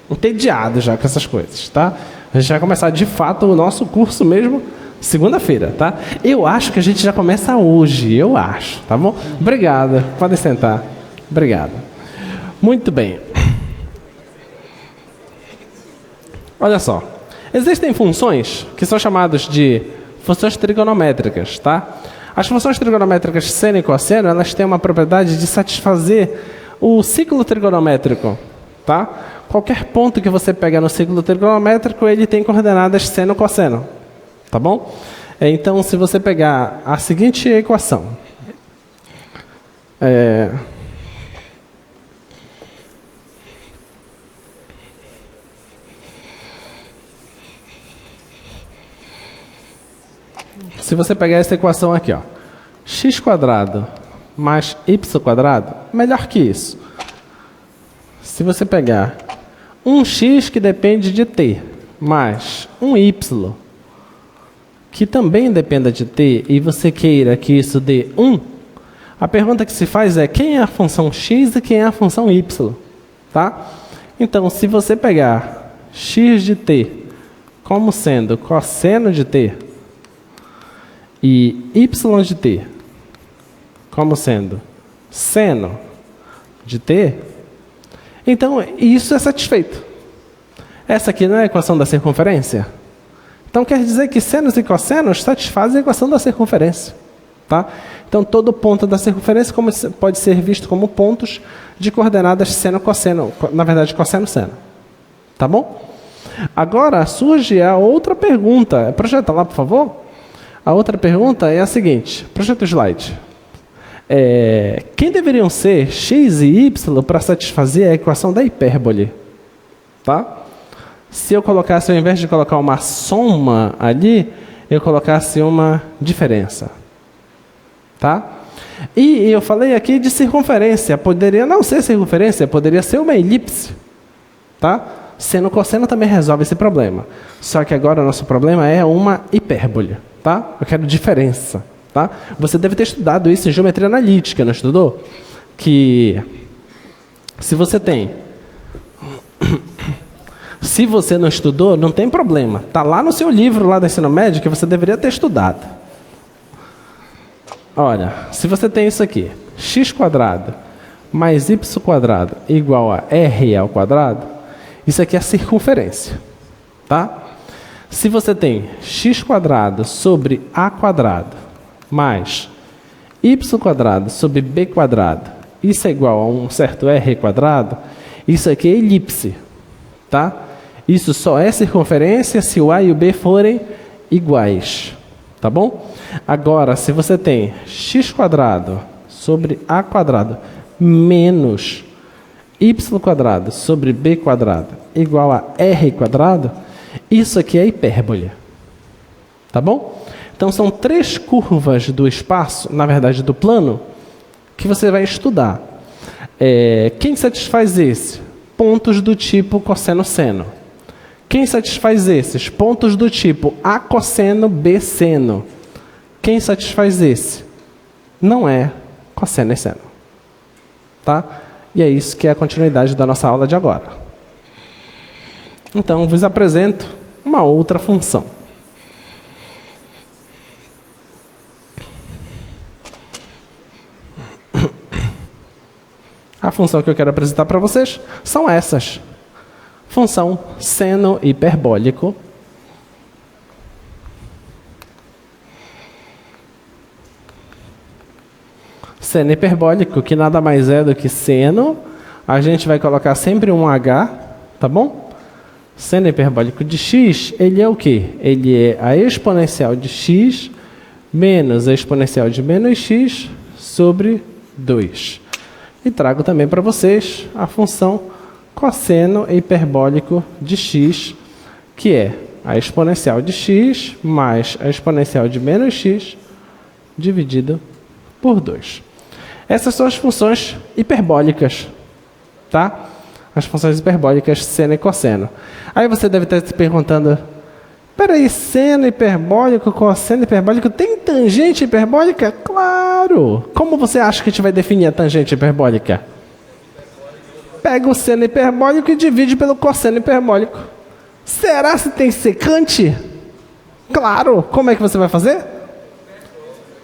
entediados já com essas coisas, tá? A gente vai começar de fato o nosso curso mesmo segunda-feira, tá? Eu acho que a gente já começa hoje, eu acho, tá bom? Obrigado, podem sentar. Obrigado. Muito bem. Olha só, existem funções que são chamadas de funções trigonométricas, tá? As funções trigonométricas seno e cosseno, elas têm uma propriedade de satisfazer o ciclo trigonométrico, tá? Qualquer ponto que você pega no ciclo trigonométrico, ele tem coordenadas seno e cosseno. Tá bom? Então, se você pegar a seguinte equação. Se você pegar essa equação aqui, ó, x² mais y², melhor que isso. Se você pegar um x que depende de t, mais um y, que também dependa de t, e você queira que isso dê 1, a pergunta que se faz é quem é a função x e quem é a função y, tá? Então, se você pegar x de t como sendo cosseno de t e y de t como sendo seno de t, então isso é satisfeito. Essa aqui não é a equação da circunferência? Então quer dizer que senos e cossenos satisfazem a equação da circunferência, tá? Então todo ponto da circunferência pode ser visto como pontos de coordenadas seno-cosseno, na verdade cosseno-seno, tá bom? Agora surge a outra pergunta, projeta lá por favor. A outra pergunta é a seguinte, projeta o slide. Quem deveriam ser x e y para satisfazer a equação da hipérbole, tá? Se eu colocasse, ao invés de colocar uma soma ali, eu colocasse uma diferença. Tá? E eu falei aqui de circunferência. Poderia não ser circunferência, poderia ser uma elipse. Tá? Seno e cosseno também resolve esse problema. Só que agora o nosso problema é uma hipérbole. Tá? Eu quero diferença. Tá? Você deve ter estudado isso em geometria analítica, não estudou? Que se você tem... Se você não estudou, não tem problema. Está lá no seu livro lá do ensino médio que você deveria ter estudado. Olha, se você tem isso aqui, x² mais y² igual a r², isso aqui é a circunferência. Tá? Se você tem x² sobre a² mais y² sobre b², isso é igual a um certo r², isso aqui é elipse. Tá? Isso só é circunferência se o A e o B forem iguais. Tá bom? Agora, se você tem x² sobre a² menos y² sobre b² igual a r², isso aqui é hipérbole. Tá bom? Então, são 3 curvas do espaço, na verdade do plano, que você vai estudar. Quem satisfaz esse? Pontos do tipo cosseno-seno. Quem satisfaz esses? Pontos do tipo A cosseno, B seno. Quem satisfaz esse? Não é cosseno e seno. Tá? E é isso que é a continuidade da nossa aula de agora. Então, vos apresento uma outra função. A função que eu quero apresentar para vocês são essas. Função seno hiperbólico. Seno hiperbólico, que nada mais é do que seno. A gente vai colocar sempre um H, tá bom? Seno hiperbólico de x, ele é o quê? Ele é a exponencial de x menos a exponencial de menos x sobre 2. E trago também para vocês a função cosseno hiperbólico de x, que é a exponencial de x mais a exponencial de menos x dividido por 2. Essas são as funções hiperbólicas, tá? As funções hiperbólicas seno e cosseno. Aí você deve estar se perguntando, peraí, seno hiperbólico, cosseno hiperbólico, tem tangente hiperbólica? Claro! Como você acha que a gente vai definir a tangente hiperbólica? Pega o seno hiperbólico e divide pelo cosseno hiperbólico. Será se tem secante? Claro! Como é que você vai fazer?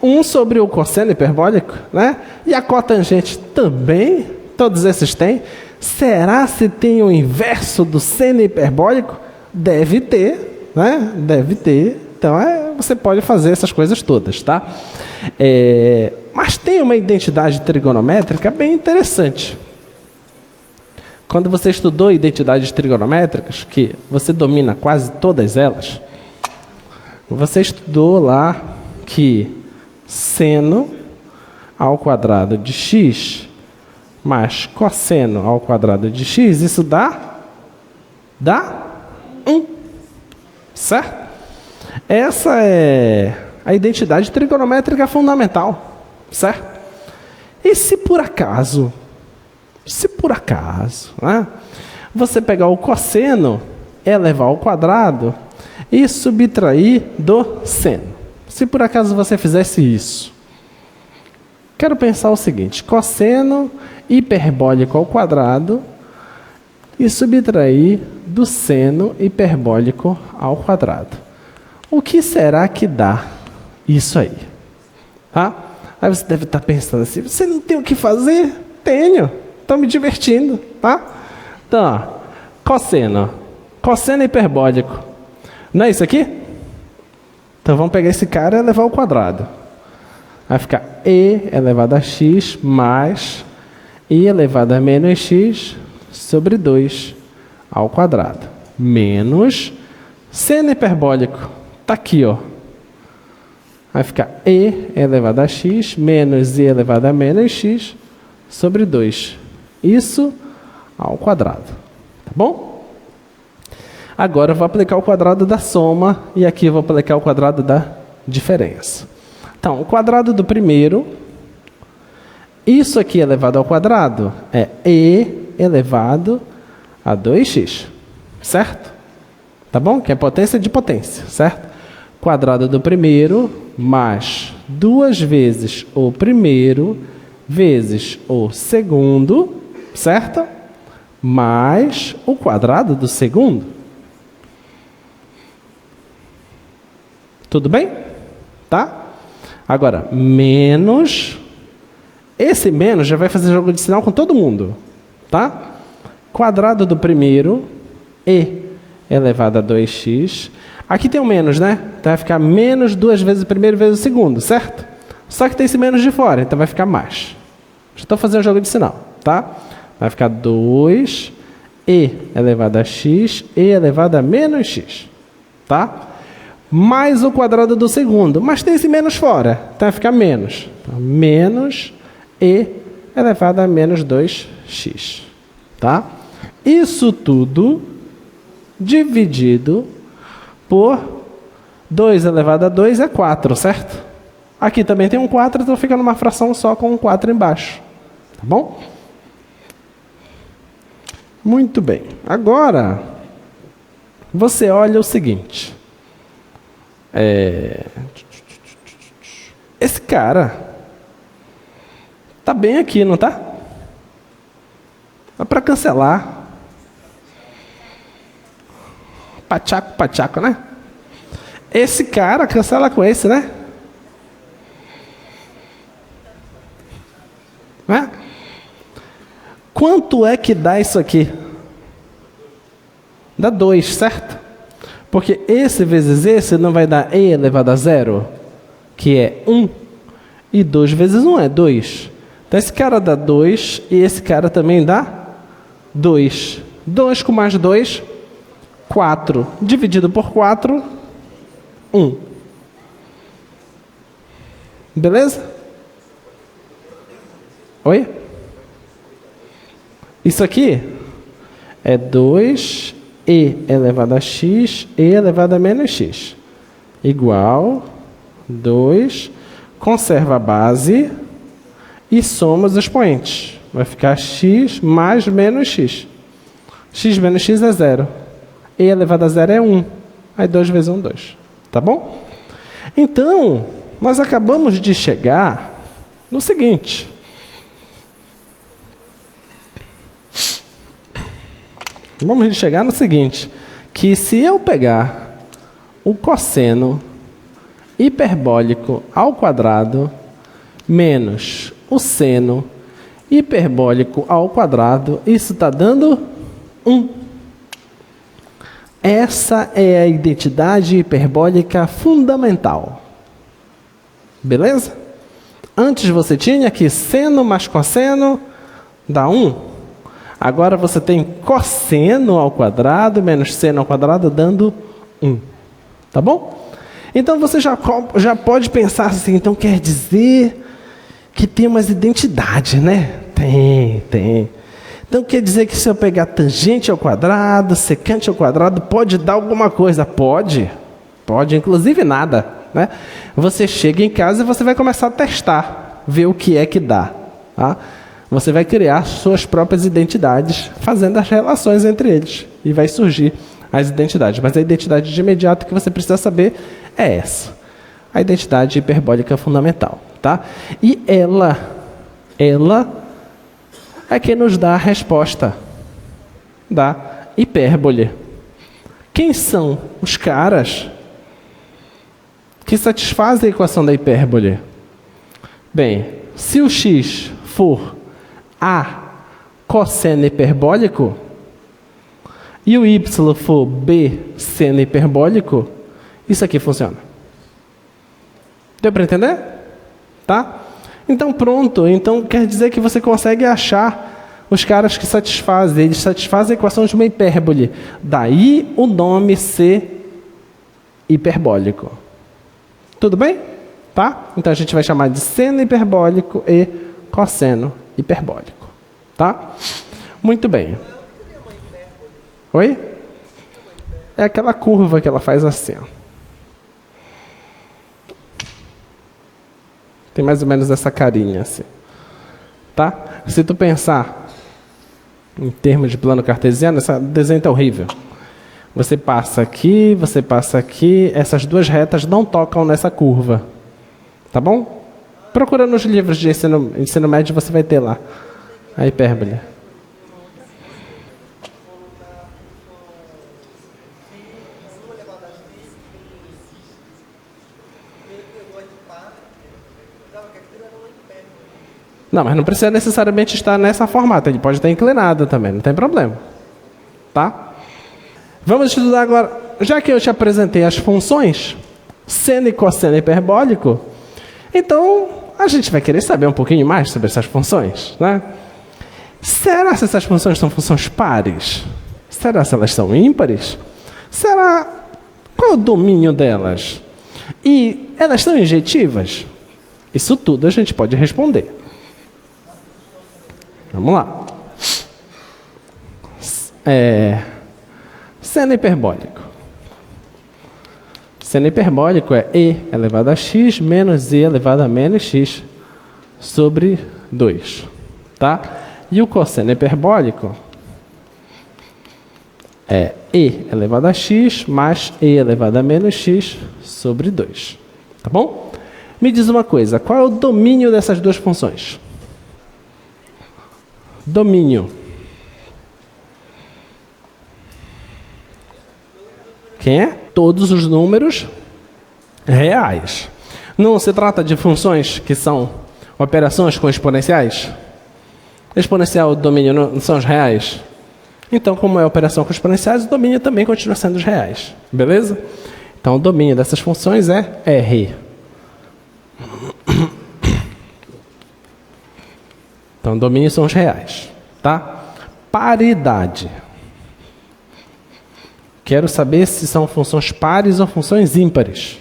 1 sobre o cosseno hiperbólico, né? E a cotangente também? Todos esses têm. Será se tem o inverso do seno hiperbólico? Deve ter, né? Deve ter. Então, você pode fazer essas coisas todas, tá? Mas tem uma identidade trigonométrica bem interessante. Quando você estudou identidades trigonométricas, que você domina quase todas elas, você estudou lá que seno ao quadrado de x mais cosseno ao quadrado de x, isso dá 1. Certo? Essa é a identidade trigonométrica fundamental. Certo? E se por acaso, né, você pegar o cosseno elevar ao quadrado e subtrair do seno. Se por acaso você fizesse isso, quero pensar o seguinte, cosseno hiperbólico ao quadrado e subtrair do seno hiperbólico ao quadrado. O que será que dá isso aí? Tá? Aí você deve estar pensando assim, você não tem o que fazer? Tenho, estou me divertindo. Tá? Então, ó, cosseno hiperbólico. Não é isso aqui? Então vamos pegar esse cara e elevar ao quadrado. Vai ficar e elevado a x mais i elevado a menos x sobre 2 ao quadrado. Menos seno hiperbólico. Está aqui, ó. Vai ficar e elevado a x menos i elevado a menos x sobre 2. Isso ao quadrado. Tá bom? Agora eu vou aplicar o quadrado da soma e aqui eu vou aplicar o quadrado da diferença. Então, o quadrado do primeiro, isso aqui elevado ao quadrado é e elevado a 2x, certo? Tá bom? Que é potência de potência, certo? Quadrado do primeiro mais 2 vezes o primeiro vezes o segundo, certo? Mais o quadrado do segundo. Tudo bem? Tá? Agora, menos... Esse menos já vai fazer jogo de sinal com todo mundo. Tá? Quadrado do primeiro, e elevado a 2x. Aqui tem o menos, né? Então vai ficar menos 2 vezes o primeiro vezes o segundo, certo? Só que tem esse menos de fora, então vai ficar mais. Já estou fazendo jogo de sinal, tá? Vai ficar 2 e elevado a x e elevado a menos x. Tá? Mais o quadrado do segundo. Mas tem esse menos fora, então vai ficar menos. Então, menos e elevado a menos 2x. Tá? Isso tudo dividido por 2 elevado a 2 é 4, certo? Aqui também tem um 4, então fica numa fração só com um 4 embaixo. Tá bom? Muito bem. Agora, você olha o seguinte. Esse cara tá bem aqui, não tá? Dá para cancelar. Pachaco, pachaco, né? Esse cara cancela com esse, né? Né? Quanto é que dá isso aqui? Dá 2, certo? Porque esse vezes esse não vai dar e elevado a zero, que é 1. E 2 vezes 1 é 2. Então esse cara dá 2 e esse cara também dá 2. 2 com mais 2, 4. Dividido por 4, 1. Beleza? Oi? Isso aqui é 2e elevado a x e elevado a menos x. Igual 2, conserva a base e soma os expoentes. Vai ficar x mais menos x. X menos x é 0. E elevado a 0 é 1. Aí 2 vezes 1, 2. Tá bom? Então, nós acabamos de chegar no seguinte. Vamos chegar no seguinte, que se eu pegar o cosseno hiperbólico ao quadrado menos o seno hiperbólico ao quadrado, isso está dando 1. Essa é a identidade hiperbólica fundamental. Beleza? Antes você tinha que seno mais cosseno dá 1. Agora você tem cosseno ao quadrado menos seno ao quadrado dando 1. Tá bom? Então você já pode pensar assim, então quer dizer que tem umas identidades, né? Tem. Então quer dizer que se eu pegar tangente ao quadrado, secante ao quadrado, pode dar alguma coisa? Pode, inclusive nada, né? Você chega em casa e você vai começar a testar, ver o que é que dá, tá? Você vai criar suas próprias identidades, fazendo as relações entre eles. E vai surgir as identidades. Mas a identidade de imediato que você precisa saber é essa. A identidade hiperbólica fundamental. Tá? E ela é que nos dá a resposta da hipérbole. Quem são os caras que satisfazem a equação da hipérbole? Bem, se o x for A cosseno hiperbólico e o y for B seno hiperbólico, isso aqui funciona. Deu para entender? Tá? Então pronto, então quer dizer que você consegue achar os caras que satisfazem, eles satisfazem a equação de uma hipérbole. Daí o nome ser hiperbólico. Tudo bem? Tá? Então a gente vai chamar de seno hiperbólico e cosseno hiperbólico. Tá? Muito bem. Oi? É aquela curva que ela faz assim. Ó. Tem mais ou menos essa carinha assim. Tá? Se tu pensar em termos de plano cartesiano, esse desenho é horrível. Você passa aqui, essas duas retas não tocam nessa curva. Tá bom? Procura nos livros de ensino médio, você vai ter lá a hipérbole. Não, mas não precisa necessariamente estar nessa formata. Ele pode estar inclinado também, não tem problema. Tá? Vamos estudar agora. Já que eu te apresentei as funções, seno e cosseno hiperbólico, então a gente vai querer saber um pouquinho mais sobre essas funções, né? Será que essas funções são funções pares? Será que elas são ímpares? Qual é o domínio delas? E elas são injetivas? Isso tudo a gente pode responder. Vamos lá. Seno hiperbólico. Seno hiperbólico é e elevado a x menos e elevado a menos x sobre 2. Tá? E o cosseno hiperbólico é e elevado a x mais e elevado a menos x sobre 2. Tá bom? Me diz uma coisa, qual é o domínio dessas duas funções? Domínio. Quem é? Todos os números reais. Não se trata de funções que são operações com exponenciais? Exponencial, o domínio não são os reais? Então, como é operação com exponenciais, o domínio também continua sendo os reais. Beleza? Então, o domínio dessas funções é R. Então, o domínio são os reais. Tá? Paridade. Quero saber se são funções pares ou funções ímpares.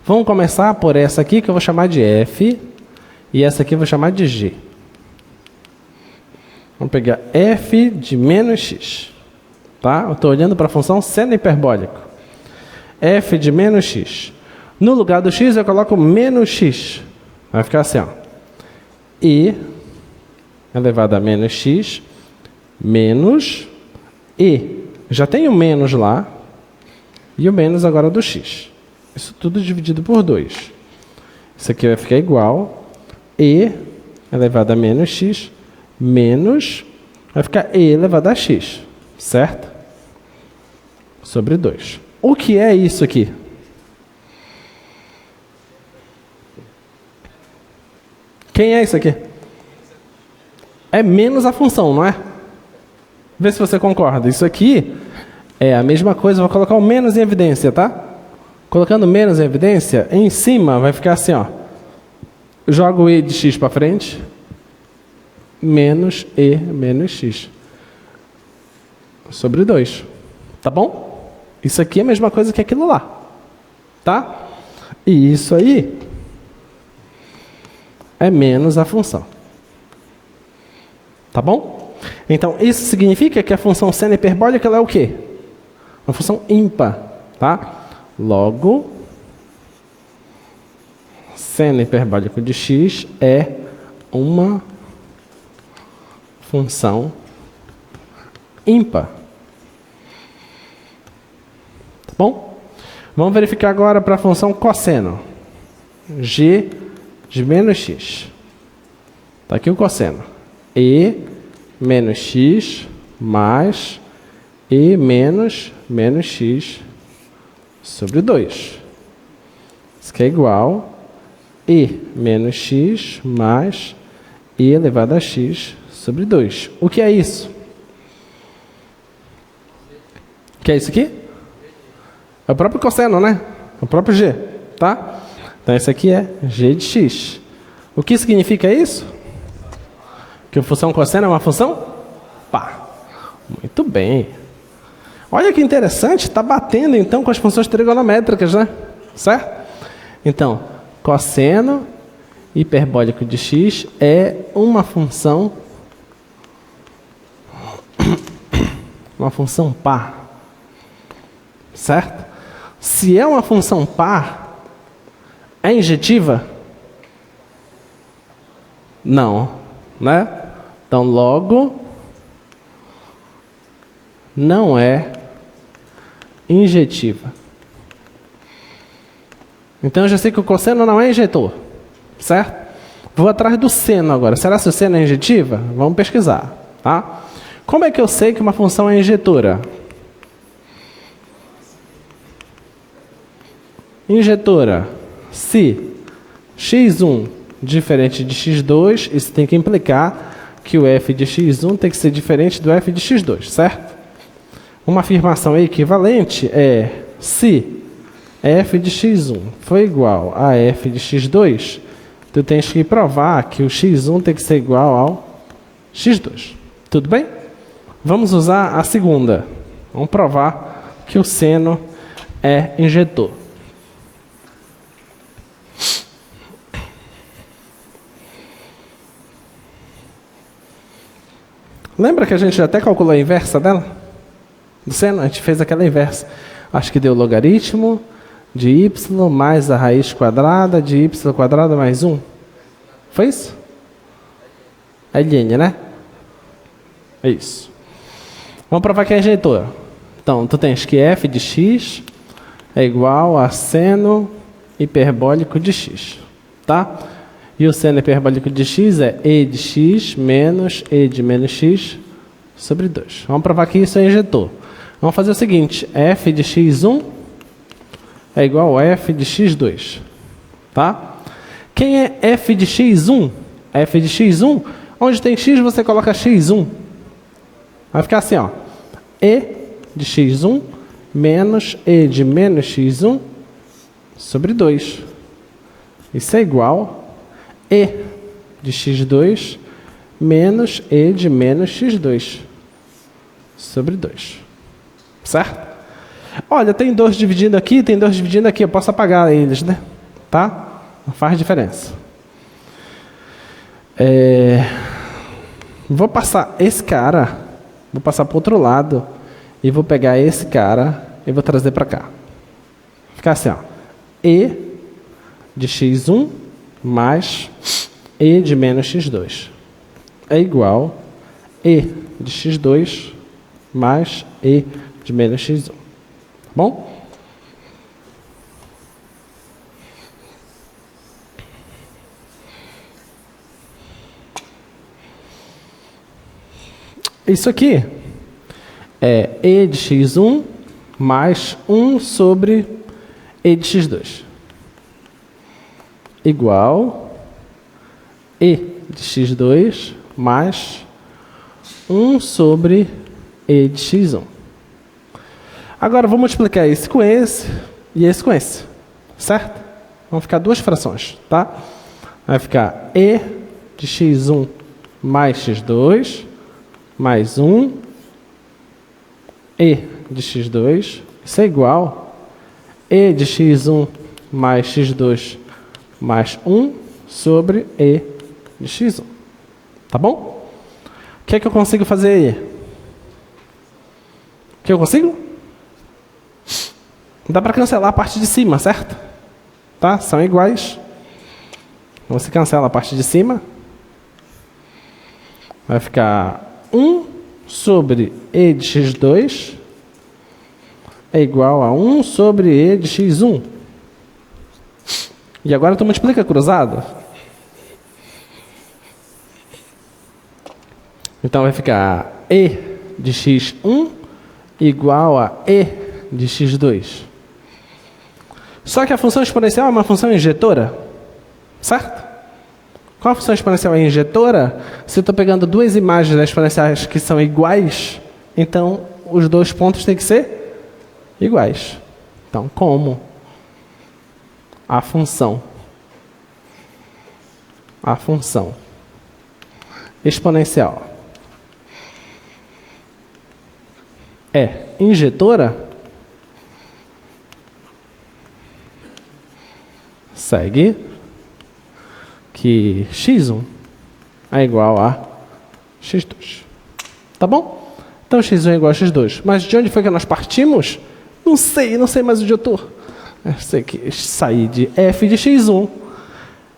Vamos começar por essa aqui que eu vou chamar de F. E essa aqui eu vou chamar de G. Vamos pegar F de menos X. Tá? Eu estou olhando para a função seno hiperbólico. F de menos X. No lugar do X eu coloco menos X. Vai ficar assim, ó. E elevado a menos X menos E. Já tem o menos lá. E o menos agora do X. Isso tudo dividido por 2. Isso aqui vai ficar igual E elevado a menos X menos, vai ficar E elevado a X, certo? Sobre 2. O que é isso aqui? Quem é isso aqui? É menos a função, não é? Vê se você concorda. Isso aqui é a mesma coisa, vou colocar o menos em evidência, tá? Colocando menos em evidência, em cima vai ficar assim, ó. Jogo o E de X para frente, menos E menos X. Sobre 2. Tá bom? Isso aqui é a mesma coisa que aquilo lá. Tá? E isso aí é menos a função. Tá bom? Então, isso significa que a função seno hiperbólica ela é o quê? Uma função ímpar. Tá? Logo, seno hiperbólico de x é uma função ímpar. Tá bom? Vamos verificar agora para a função cosseno. G de menos x. Está aqui o cosseno. E menos x mais E menos x sobre 2. Isso aqui é igual E menos x mais E elevado a x sobre 2. O que é isso? O que é isso aqui? É o próprio cosseno, né? É o próprio G, tá? Então, isso aqui é G de x. O que significa isso? Que a função cosseno é uma função par. Muito bem. Olha que interessante, está batendo então com as funções trigonométricas, né? Certo? Então, cosseno hiperbólico de x é uma função par. Certo? Se é uma função par, é injetiva? Não, né? Então, logo, não é injetiva. Então, eu já sei que o cosseno não é injetor, certo? Vou atrás do seno agora. Será que o seno é injetiva? Vamos pesquisar, tá? Como é que eu sei que uma função é injetora? Injetora, se x1 diferente de x2, isso tem que implicar que o f de x1 tem que ser diferente do f de x2, certo? Uma afirmação equivalente é se f de x1 for igual a f de x2, tu tens que provar que o x1 tem que ser igual ao x2. Tudo bem? Vamos usar a segunda. Vamos provar que o seno é injetor. Lembra que a gente até calculou a inversa dela? Do seno? A gente fez aquela inversa. Acho que deu logaritmo de y mais a raiz quadrada de y quadrado mais 1. Foi isso? É ln, né? É isso. Vamos provar que é injetor. Então, tu tens que f de x é igual a seno hiperbólico de x. Tá? E o seno hiperbólico de x é e de x menos e de menos x sobre 2. Vamos provar que isso é injetor. Vamos fazer o seguinte, f de x1 é igual a f de x2, tá? Quem é f de x1? F de x1, onde tem x você coloca x1. Vai ficar assim, ó, e de x1 menos e de menos x1 sobre 2. Isso é igual a e de x2 menos e de menos x2 sobre 2. Certo? Olha, tem 2 dividindo aqui, tem 2 dividindo aqui. Eu posso apagar eles, né? Tá? Não faz diferença. Vou passar esse cara, vou passar para o outro lado e vou pegar esse cara e vou trazer para cá. Ficar assim, ó. E de x1 mais e de menos x2 é igual a e de x2 mais e de menos x1. Tá bom? Isso aqui é e de x1 mais 1 sobre e de x2 igual e de x2 mais 1 sobre e de x1. Agora vou multiplicar esse com esse e esse com esse, certo? Vão ficar duas frações, tá? Vai ficar e de x1 mais x2 mais 1 e de x2, isso é igual a e de x1 mais x2 mais 1 sobre e de x1. Tá bom? O que é que eu consigo fazer aí? O que eu consigo? Dá para cancelar a parte de cima, certo? Tá? São iguais. Você cancela a parte de cima. Vai ficar 1 sobre e de x2 é igual a 1 sobre e de x1. E agora tu multiplica cruzado. Então vai ficar e de x1 igual a e de x2. Só que a função exponencial é uma função injetora, certo? Qual a função exponencial é injetora? Se eu estou pegando duas imagens exponenciais que são iguais, então os dois pontos têm que ser iguais. Então, como a função exponencial é injetora, segue que x1 é igual a x2. Tá bom? Então x1 é igual a x2. Mas de onde foi que nós partimos? Não sei mais onde eu estou. Eu sei que saí de f de x1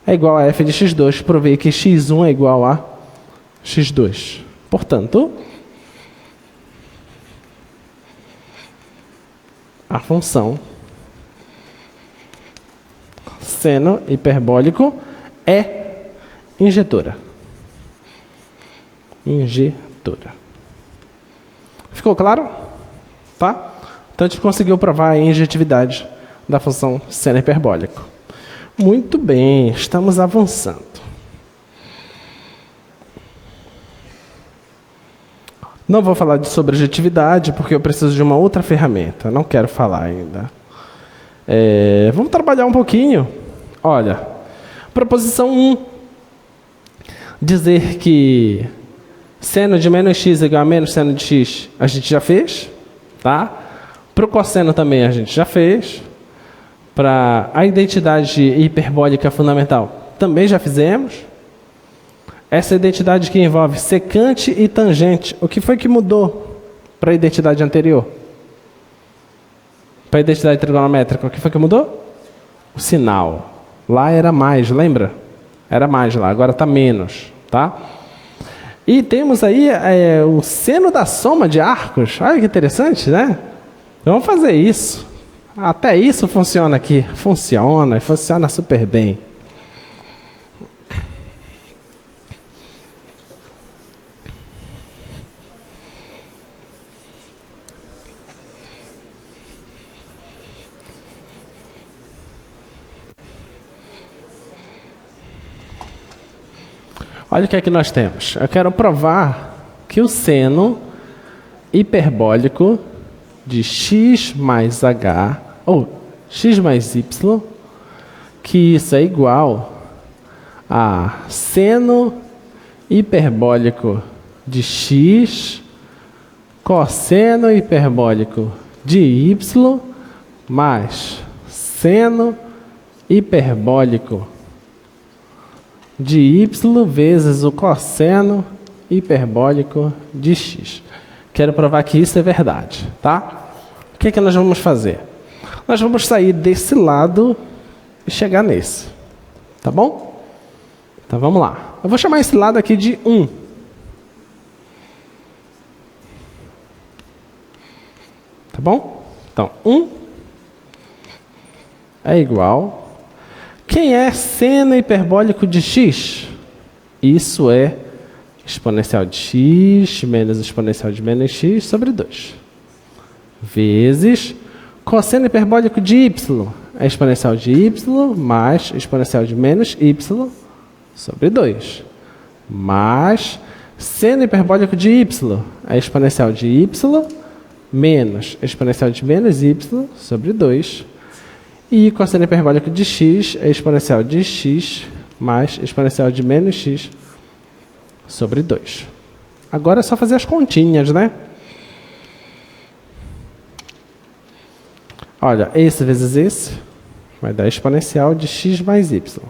é igual a f de x2. Provei que x1 é igual a x2. Portanto, a função seno hiperbólico é injetora. Injetora. Ficou claro? Tá? Então a gente conseguiu provar a injetividade da função seno hiperbólico. Muito bem, estamos avançando. Não vou falar sobre injetividade porque eu preciso de uma outra ferramenta. Não quero falar ainda. Vamos trabalhar um pouquinho. Olha, proposição 1. Dizer que seno de menos x é igual a menos seno de x, a gente já fez. Tá? Para o cosseno também a gente já fez. Para a identidade hiperbólica fundamental também já fizemos. Essa identidade que envolve secante e tangente, o que foi que mudou para a identidade anterior? Para a identidade trigonométrica, o que foi que mudou? O sinal. Lá era mais, lembra? Era mais lá, agora está menos, tá? E temos aí o seno da soma de arcos. Olha que interessante, né? Vamos fazer isso. Até isso funciona aqui. Funciona super bem. Olha o que é que nós temos. Eu quero provar que o seno hiperbólico de x mais h, ou x mais y, que isso é igual a seno hiperbólico de x cosseno hiperbólico de y mais seno hiperbólico de y vezes o cosseno hiperbólico de x. Quero provar que isso é verdade, tá? O que é que nós vamos fazer? Nós vamos sair desse lado e chegar nesse, tá bom? Então vamos lá. Eu vou chamar esse lado aqui de 1. Tá bom? Então, 1 é igual. Quem é seno hiperbólico de x? Isso é exponencial de x menos exponencial de menos x sobre 2. Vezes cosseno hiperbólico de y. É exponencial de y mais exponencial de menos y sobre 2. Mais seno hiperbólico de y. É exponencial de y menos exponencial de menos y sobre 2. E cosseno hiperbólico de x é exponencial de x mais exponencial de menos x sobre 2. Agora é só fazer as continhas, né? Olha, esse vezes esse vai dar exponencial de x mais y.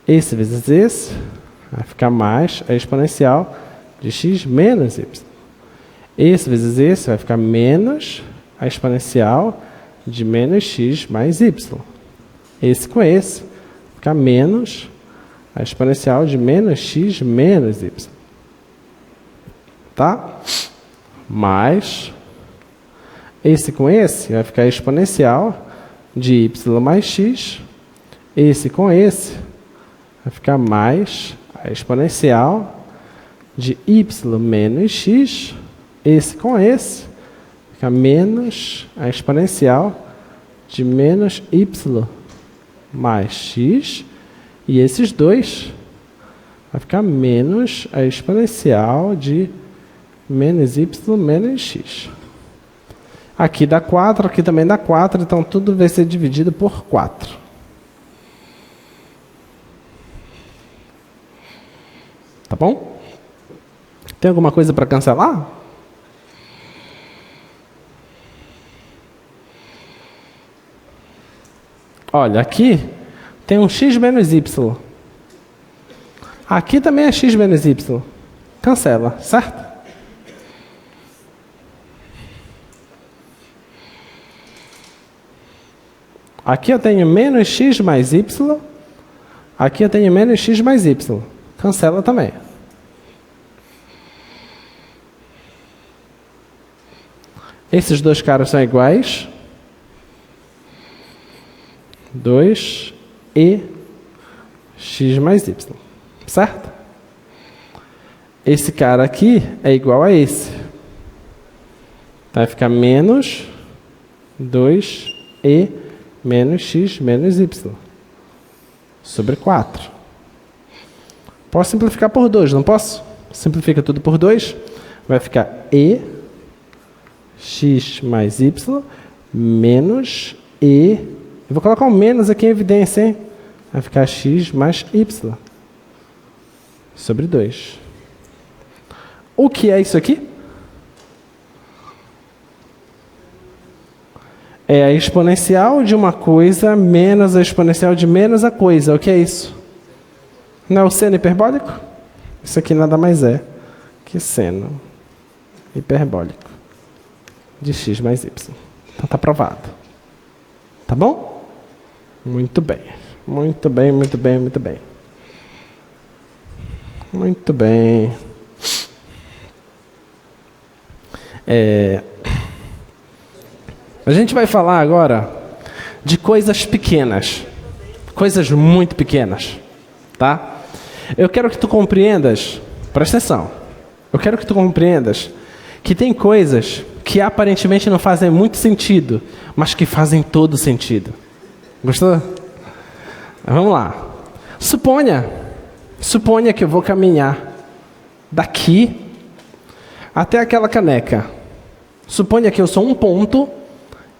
Esse vezes esse vai ficar mais a exponencial de x menos y. Esse vezes esse vai ficar menos a exponencial de menos x mais y. Esse com esse fica menos a exponencial de menos x menos y. Tá? Mais esse com esse vai ficar exponencial de y mais x. Esse com esse vai ficar mais a exponencial de y menos x. Esse com esse fica menos a exponencial de menos y mais x. E esses dois vai ficar menos a exponencial de menos y menos x. Aqui dá 4, aqui também dá 4, então tudo vai ser dividido por 4. Tá bom? Tem alguma coisa para cancelar? Olha, aqui tem um x menos y. Aqui também é x menos y. Cancela, certo? Aqui eu tenho menos x mais y. Aqui eu tenho menos x mais y. Cancela também. Esses dois caras são iguais. 2 e x mais y. Certo? Esse cara aqui é igual a esse. Vai ficar menos 2e menos x menos y sobre 4. Posso simplificar por 2, não posso? Simplifica tudo por 2. Vai ficar e x mais y menos e... Eu vou colocar um menos aqui em evidência, hein? Vai ficar x mais y sobre 2. O que é isso aqui? É a exponencial de uma coisa menos a exponencial de menos a coisa. O que é isso? Não é o seno hiperbólico? Isso aqui nada mais é que seno hiperbólico de x mais y. Então está provado. Tá bom? Muito bem. Muito bem, muito bem, muito bem. Muito bem. A gente vai falar agora de coisas pequenas. Coisas muito pequenas. Tá? Eu quero que tu compreendas, presta atenção. Eu quero que tu compreendas que tem coisas que aparentemente não fazem muito sentido, mas que fazem todo sentido. Gostou? Vamos lá. Suponha Suponha que eu vou caminhar daqui até aquela caneca. Suponha que eu sou um ponto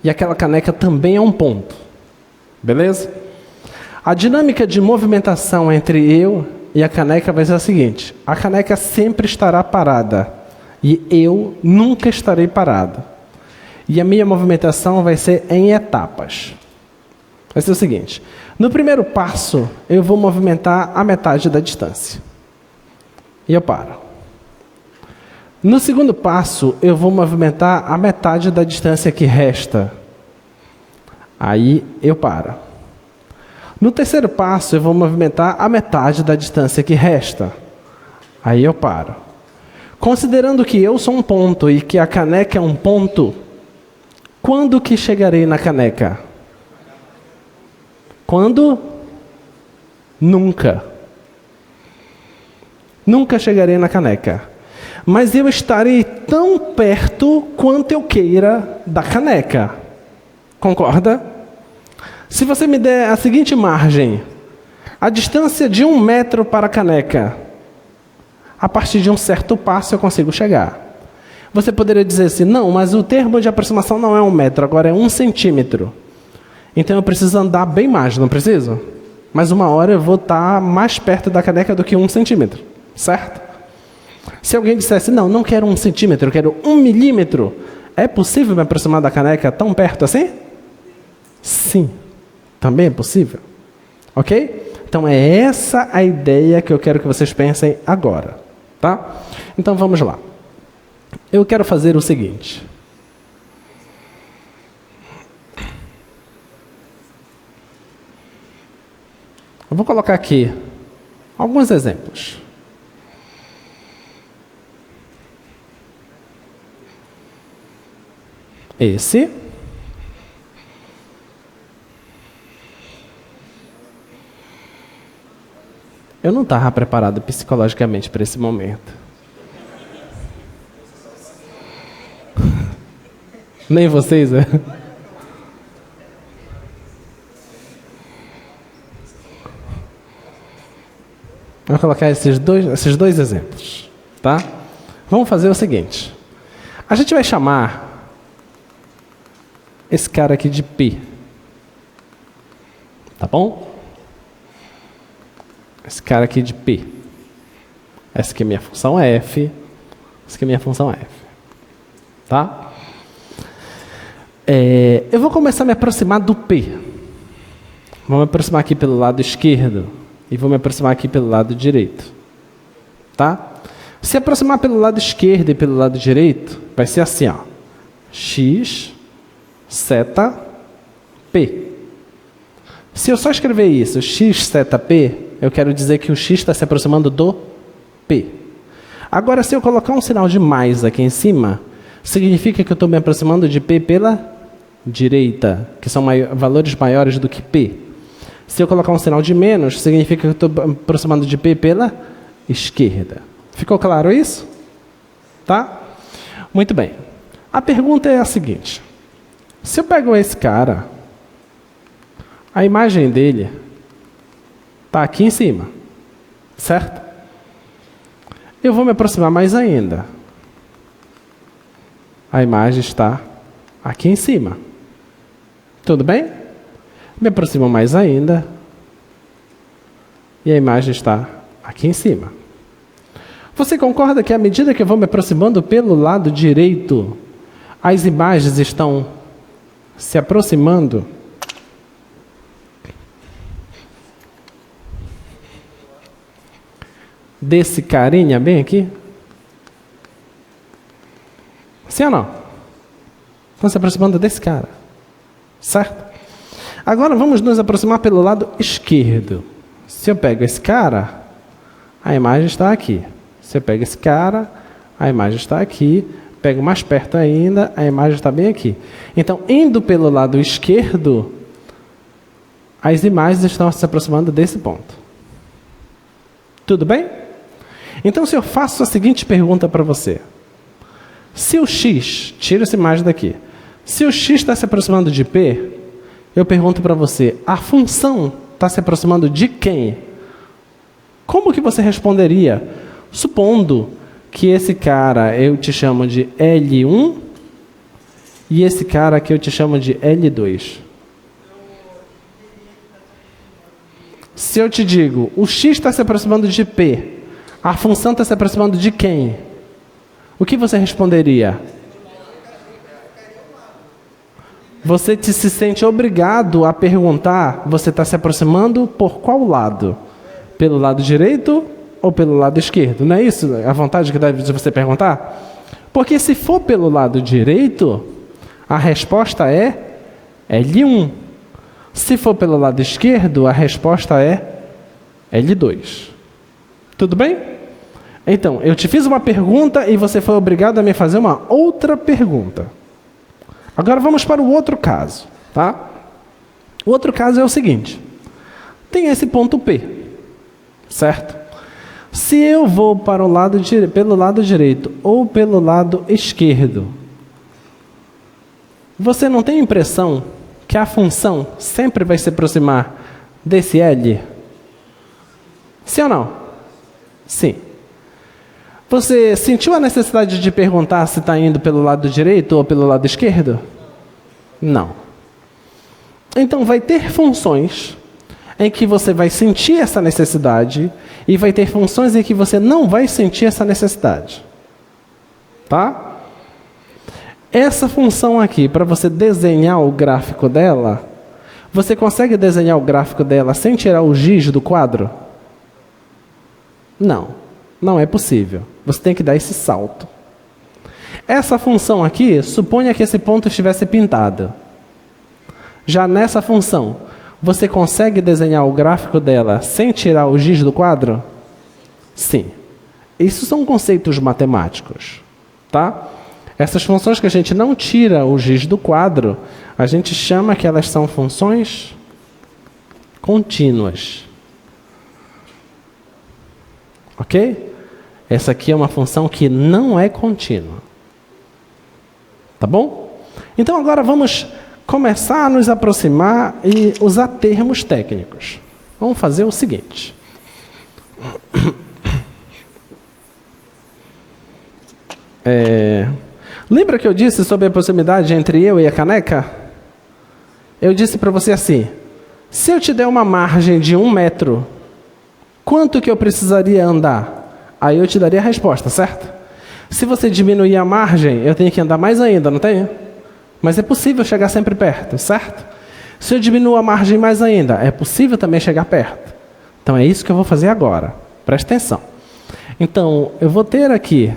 e aquela caneca também é um ponto. Beleza? A dinâmica de movimentação entre eu e a caneca vai ser a seguinte: a caneca sempre estará parada e eu nunca estarei parado. E a minha movimentação vai ser em etapas. Vai ser o seguinte: no primeiro passo, eu vou movimentar a metade da distância. E eu paro. No segundo passo, eu vou movimentar a metade da distância que resta. Aí eu paro. No terceiro passo, eu vou movimentar a metade da distância que resta. Aí eu paro. Considerando que eu sou um ponto e que a caneca é um ponto, quando que chegarei na caneca? Quando? Nunca. Nunca chegarei na caneca. Mas eu estarei tão perto quanto eu queira da caneca. Concorda? Se você me der a seguinte margem, a distância de 1 metro para a caneca, a partir de um certo passo eu consigo chegar. Você poderia dizer assim: não, mas o termo de aproximação não é 1 metro, agora é 1 centímetro. Então eu preciso andar bem mais, não preciso? Mas uma hora eu vou estar mais perto da caneca do que 1 centímetro, certo? Se alguém dissesse: não, não quero 1 centímetro, eu quero 1 milímetro, é possível me aproximar da caneca tão perto assim? Sim, também é possível. Ok? Então é essa a ideia que eu quero que vocês pensem agora, tá? Então vamos lá. Eu quero fazer o seguinte. Eu vou colocar aqui alguns exemplos. Esse. Eu não estava preparado psicologicamente para esse momento. Nem vocês, né? Vou colocar esses dois exemplos, tá? Vamos fazer o seguinte. A gente vai chamar esse cara aqui de P. Tá bom? Esse cara aqui de P. Essa aqui é minha função F. Essa aqui é minha função F. Tá? Eu vou começar a me aproximar do P. Vou me aproximar aqui pelo lado esquerdo. E vou me aproximar aqui pelo lado direito. Tá? Se aproximar pelo lado esquerdo e pelo lado direito, vai ser assim, ó. X, seta, P. Se eu só escrever isso, x, seta, P, eu quero dizer que o x está se aproximando do P. Agora, se eu colocar um sinal de mais aqui em cima, significa que eu estou me aproximando de P pela direita, que são valores maiores do que P. Se eu colocar um sinal de menos, significa que eu estou me aproximando de P pela esquerda. Ficou claro isso? Tá? Muito bem. A pergunta é a seguinte. Se eu pego esse cara, a imagem dele está aqui em cima, certo? Eu vou me aproximar mais ainda. A imagem está aqui em cima. Tudo bem? Me aproximo mais ainda. E a imagem está aqui em cima. Você concorda que à medida que eu vou me aproximando pelo lado direito, as imagens estão se aproximando? Desse carinha bem aqui? Sim ou não? Estão se aproximando desse cara. Certo? Agora vamos nos aproximar pelo lado esquerdo. Se eu pego esse cara, a imagem está aqui. Se eu pego esse cara, a imagem está aqui. Pego mais perto ainda, a imagem está bem aqui. Então, indo pelo lado esquerdo, as imagens estão se aproximando desse ponto. Tudo bem? Então, se eu faço a seguinte pergunta para você. Se o x, tira essa imagem daqui. Se o x está se aproximando de P, eu pergunto para você, a função está se aproximando de quem? Como que você responderia? Supondo que esse cara eu te chamo de L1 e esse cara aqui eu te chamo de L2. Se eu te digo, o x está se aproximando de P, a função está se aproximando de quem? O que você responderia? Você se sente obrigado a perguntar, você está se aproximando por qual lado? Pelo lado direito ou pelo lado esquerdo? Não é isso a vontade que deve de você perguntar? Porque se for pelo lado direito, a resposta é L1. Se for pelo lado esquerdo, a resposta é L2. Tudo bem? Então, eu te fiz uma pergunta e você foi obrigado a me fazer uma outra pergunta. Agora vamos para o outro caso, tá? O outro caso é o seguinte. Tem esse ponto P, certo? Se eu vou para o lado pelo lado direito ou pelo lado esquerdo, você não tem a impressão que a função sempre vai se aproximar desse L? Sim ou não? Sim. Você sentiu a necessidade de perguntar se está indo pelo lado direito ou pelo lado esquerdo? Não. Então vai ter funções em que você vai sentir essa necessidade e vai ter funções em que você não vai sentir essa necessidade. Tá? Essa função aqui, para você desenhar o gráfico dela, você consegue desenhar o gráfico dela sem tirar o giz do quadro? Não, não é possível. Você tem que dar esse salto. Essa função aqui, suponha que esse ponto estivesse pintado. Já nessa função, você consegue desenhar o gráfico dela sem tirar o giz do quadro? Sim. Isso são conceitos matemáticos, tá? Essas funções que a gente não tira o giz do quadro, a gente chama que elas são funções contínuas. Ok? Essa aqui é uma função que não é contínua. Tá bom? Então agora vamos começar a nos aproximar e usar termos técnicos. Vamos fazer o seguinte. Lembra que eu disse sobre a proximidade entre eu e a caneca? Eu disse para você assim, se eu te der uma margem de 1 metro, quanto que eu precisaria andar? Aí eu te daria a resposta, certo? Se você diminuir a margem, eu tenho que andar mais ainda, não tenho? Mas é possível chegar sempre perto, certo? Se eu diminuo a margem mais ainda, é possível também chegar perto. Então é isso que eu vou fazer agora. Presta atenção. Então, eu vou ter aqui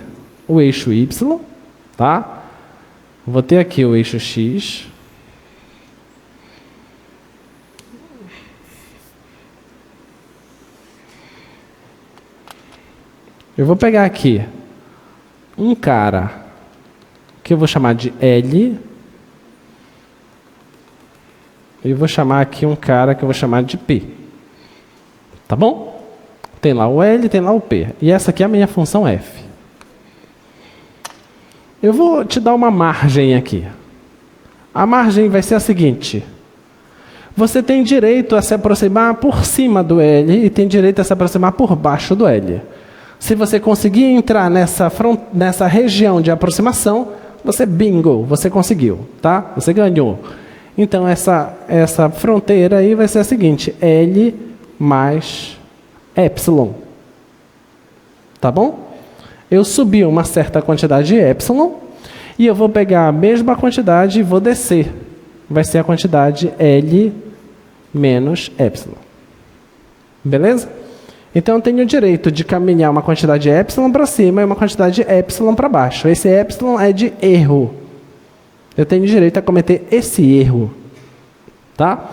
o eixo Y, tá? Vou ter aqui o eixo X. Eu vou pegar aqui um cara que eu vou chamar de L. E vou chamar aqui um cara que eu vou chamar de P. Tá bom? Tem lá o L, tem lá o P. E essa aqui é a minha função F. Eu vou te dar uma margem aqui. A margem vai ser a seguinte. Você tem direito a se aproximar por cima do L e tem direito a se aproximar por baixo do L. Se você conseguir entrar nessa região de aproximação, você bingo, você conseguiu, tá? Você ganhou. Então, essa fronteira aí vai ser a seguinte, L mais Epsilon. Tá bom? Eu subi uma certa quantidade de Epsilon e eu vou pegar a mesma quantidade e vou descer. Vai ser a quantidade L menos Epsilon. Beleza? Então, eu tenho o direito de caminhar uma quantidade de Epsilon para cima e uma quantidade de Epsilon para baixo. Esse Epsilon é de erro. Eu tenho direito a cometer esse erro. Tá?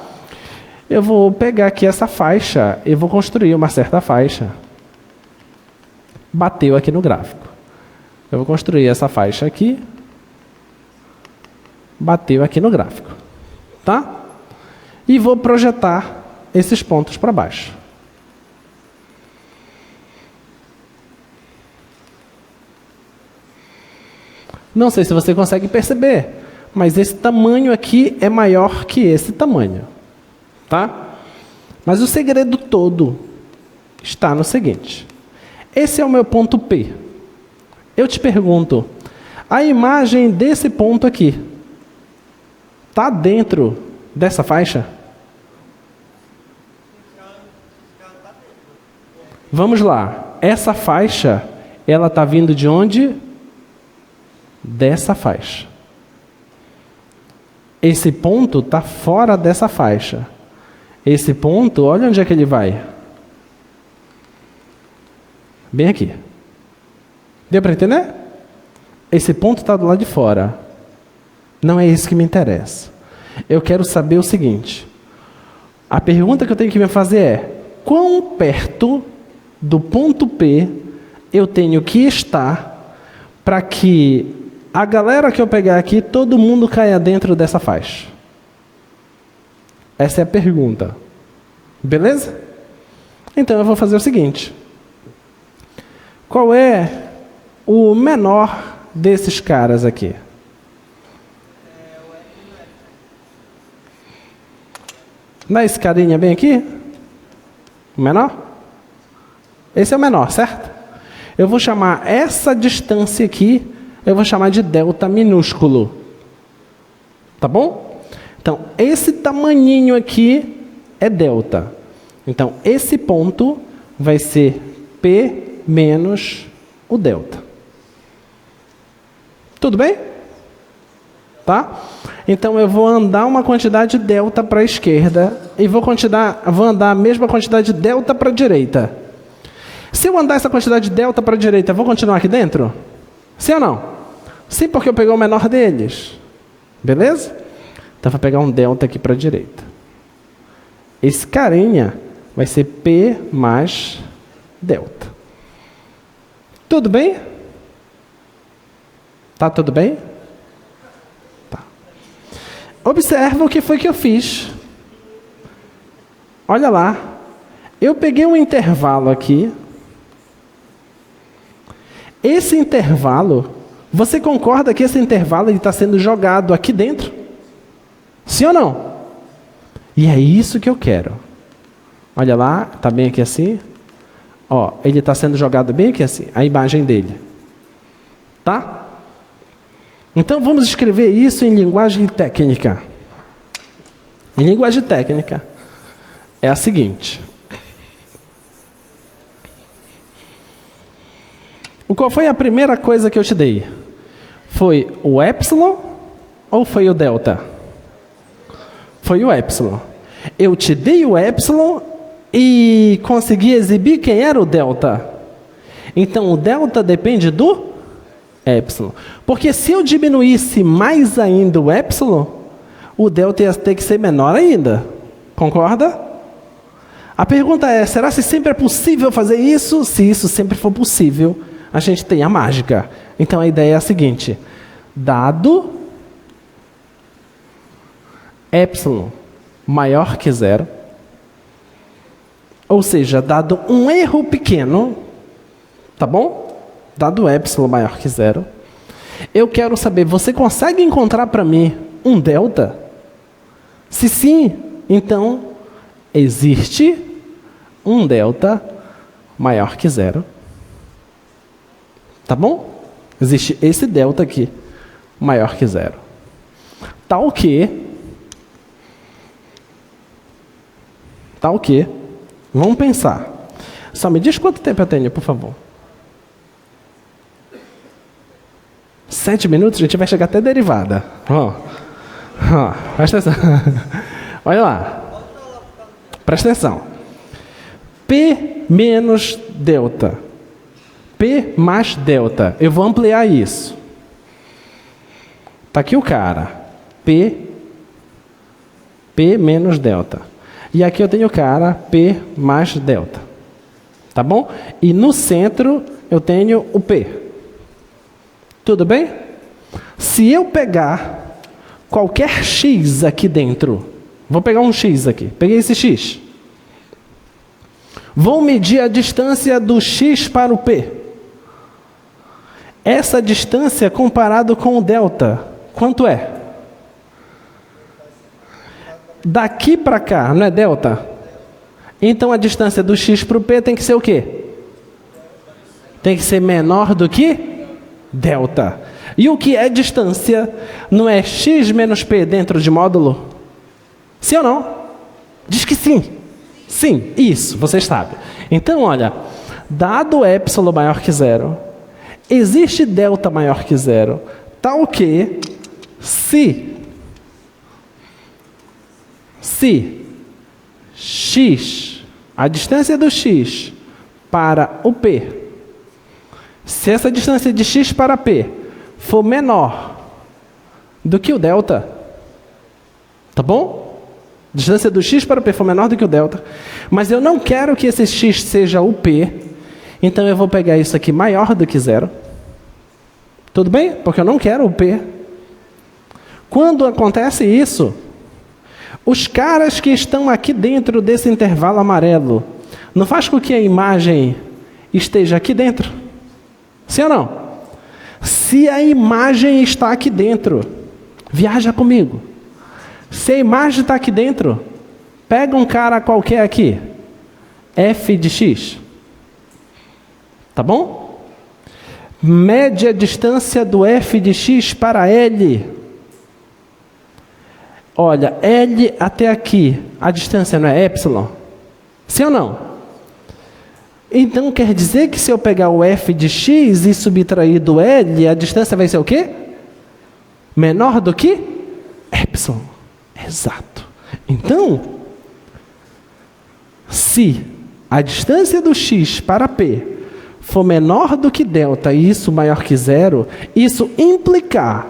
Eu vou pegar aqui essa faixa e vou construir uma certa faixa. Bateu aqui no gráfico. Eu vou construir essa faixa aqui. Bateu aqui no gráfico. Tá? E vou projetar esses pontos para baixo. Não sei se você consegue perceber, mas esse tamanho aqui é maior que esse tamanho. Tá? Mas o segredo todo está no seguinte. Esse é o meu ponto P. Eu te pergunto, a imagem desse ponto aqui está dentro dessa faixa? Vamos lá. Essa faixa, ela está vindo de onde? Dessa faixa. Esse ponto está fora dessa faixa. Esse ponto, olha onde é que ele vai. Bem aqui. Deu para entender? Esse ponto está do lado de fora. Não é isso que me interessa. Eu quero saber o seguinte. A pergunta que eu tenho que me fazer é: quão perto do ponto P eu tenho que estar para que a galera que eu pegar aqui, todo mundo caia dentro dessa faixa? Essa é a pergunta. Beleza? Então eu vou fazer o seguinte. Qual é o menor desses caras aqui? Não é esse carinha bem aqui? O menor? Esse é o menor, certo? Eu vou chamar essa distância aqui, eu vou chamar de delta minúsculo. Tá bom? Então, esse tamaninho aqui é delta. Então, esse ponto vai ser P menos o delta. Tudo bem? Tá? Então, eu vou andar uma quantidade delta para a esquerda e vou andar a mesma quantidade delta para a direita. Se eu andar essa quantidade delta para a direita, eu vou continuar aqui dentro? Sim ou não? Sim, porque eu peguei o menor deles. Beleza? Então, vou pegar um delta aqui para a direita. Esse carinha vai ser P mais delta. Tudo bem? Tá tudo bem? Tá. Observa o que foi que eu fiz. Olha lá. Eu peguei um intervalo aqui. Esse intervalo, você concorda que esse intervalo está sendo jogado aqui dentro? Sim ou não? E é isso que eu quero. Olha lá, está bem aqui assim. Ó, ele está sendo jogado bem aqui assim, a imagem dele. Tá? Então vamos escrever isso em linguagem técnica. Em linguagem técnica é a seguinte. Qual foi a primeira coisa que eu te dei? Foi o epsilon ou foi o delta? Foi o epsilon. Eu te dei o epsilon e consegui exibir quem era o delta. Então, o delta depende do epsilon. Porque se eu diminuísse mais ainda o epsilon, o delta ia ter que ser menor ainda. Concorda? A pergunta é, será que sempre é possível fazer isso? Se isso sempre for possível, a gente tem a mágica. Então, a ideia é a seguinte. Dado epsilon maior que zero, ou seja, dado um erro pequeno, tá bom? Dado epsilon maior que zero, eu quero saber, você consegue encontrar para mim um delta? Se sim, então existe um delta maior que zero. Tá bom? Existe esse delta aqui maior que zero. Tal que vamos pensar. Só me diz quanto tempo eu tenho, por favor. 7 minutos, a gente vai chegar até derivada. Presta atenção. Olha lá. Presta atenção. P menos delta. P mais delta. Eu vou ampliar isso. Está aqui o cara. P menos delta. E aqui eu tenho o cara P mais delta. Tá bom? E no centro eu tenho o P. Tudo bem? Se eu pegar qualquer X aqui dentro, vou pegar um X aqui. Peguei esse X. Vou medir a distância do X para o P. Essa distância comparado com o delta, quanto é? Daqui para cá, não é delta? Então a distância do x para o P tem que ser o quê? Tem que ser menor do que delta. E o que é distância? Não é x menos P dentro de módulo? Sim ou não? Diz que sim. Sim, isso, vocês sabem. Então, olha, dado epsilon maior que zero, existe delta maior que zero, tal que se x, a distância do x para o P, se essa distância de x para P for menor do que o delta, tá bom? Distância do x para o P for menor do que o delta, mas eu não quero que esse x seja o P, então eu vou pegar isso aqui maior do que zero. Tudo bem? Porque eu não quero o P. Quando acontece isso, os caras que estão aqui dentro desse intervalo amarelo, não faz com que a imagem esteja aqui dentro? Sim ou não? Se a imagem está aqui dentro, viaja comigo. Se a imagem está aqui dentro, pega um cara qualquer aqui, f de x. Tá bom? Mede a distância do f de x para L. Olha, L até aqui, a distância não é epsilon? Sim ou não? Então quer dizer que se eu pegar o f de x e subtrair do L, a distância vai ser o quê? Menor do que epsilon. Exato. Então, se a distância do x para P for menor do que delta e isso maior que zero, isso implicar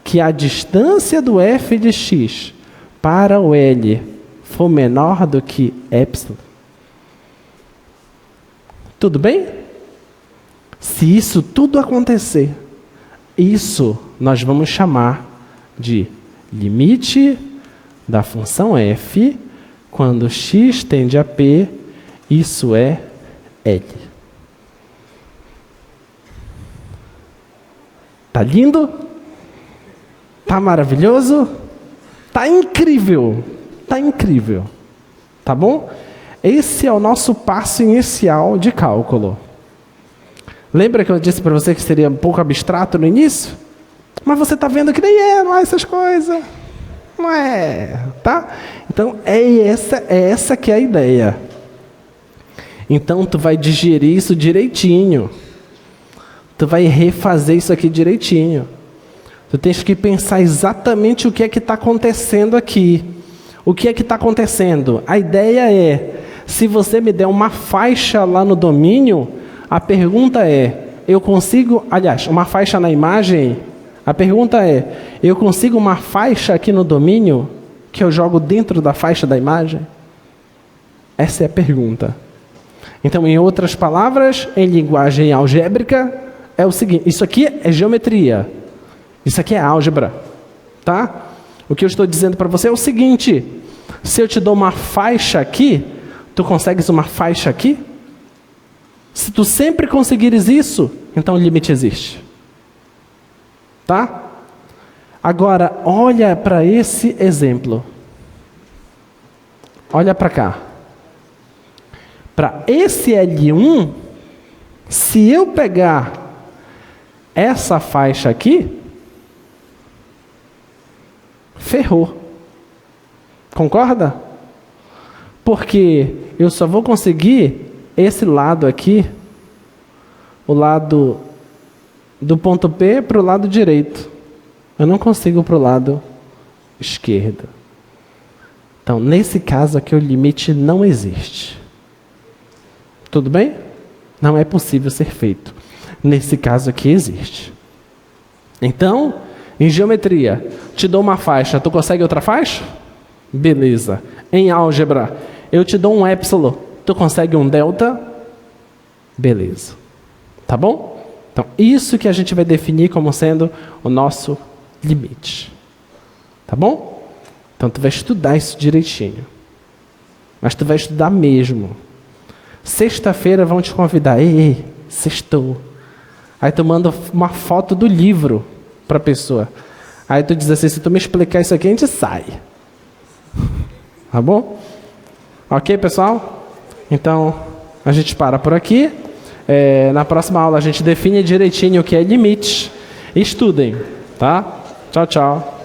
que a distância do f de x para o L for menor do que epsilon. Tudo bem? Se isso tudo acontecer, isso nós vamos chamar de limite da função f quando x tende a P, isso é L. Tá lindo? Tá maravilhoso? Tá incrível! Tá incrível. Tá bom? Esse é o nosso passo inicial de cálculo. Lembra que eu disse para você que seria um pouco abstrato no início? Mas você está vendo que nem é lá essas coisas. Não é, tá? Então, é essa que é a ideia. Então, tu vai digerir isso direitinho. Tu vai refazer isso aqui direitinho. Tu tens que pensar exatamente o que é que está acontecendo aqui. O que é que está acontecendo? A ideia é, se você me der uma faixa lá no domínio, a pergunta é, eu consigo, aliás, uma faixa na imagem, a pergunta é, eu consigo uma faixa aqui no domínio que eu jogo dentro da faixa da imagem? Essa é a pergunta. Então, em outras palavras, em linguagem algébrica, é o seguinte, isso aqui é geometria, isso aqui é álgebra, tá? O que eu estou dizendo para você é o seguinte, se eu te dou uma faixa aqui, tu consegues uma faixa aqui? Se tu sempre conseguires isso, então o limite existe. Tá? Agora, olha para esse exemplo. Olha para cá. Para esse L1, se eu pegar essa faixa aqui, ferrou. Concorda? Porque eu só vou conseguir esse lado aqui, o lado do ponto P para o lado direito. Eu não consigo para o lado esquerdo. Então, nesse caso aqui, o limite não existe. Tudo bem? Não é possível ser feito. Nesse caso aqui, existe. Então, em geometria, te dou uma faixa, tu consegue outra faixa? Beleza. Em álgebra, eu te dou um epsilon, tu consegue um delta? Beleza. Tá bom? Então, isso que a gente vai definir como sendo o nosso limite. Tá bom? Então, tu vai estudar isso direitinho. Mas tu vai estudar mesmo. Sexta-feira vão te convidar. Ei, sextou. Aí tu manda uma foto do livro para a pessoa. Aí tu diz assim, se tu me explicar isso aqui, a gente sai. Tá bom? Ok, pessoal? Então, a gente para por aqui. Na próxima aula a gente define direitinho o que é limite. Estudem, tá? Tchau, tchau.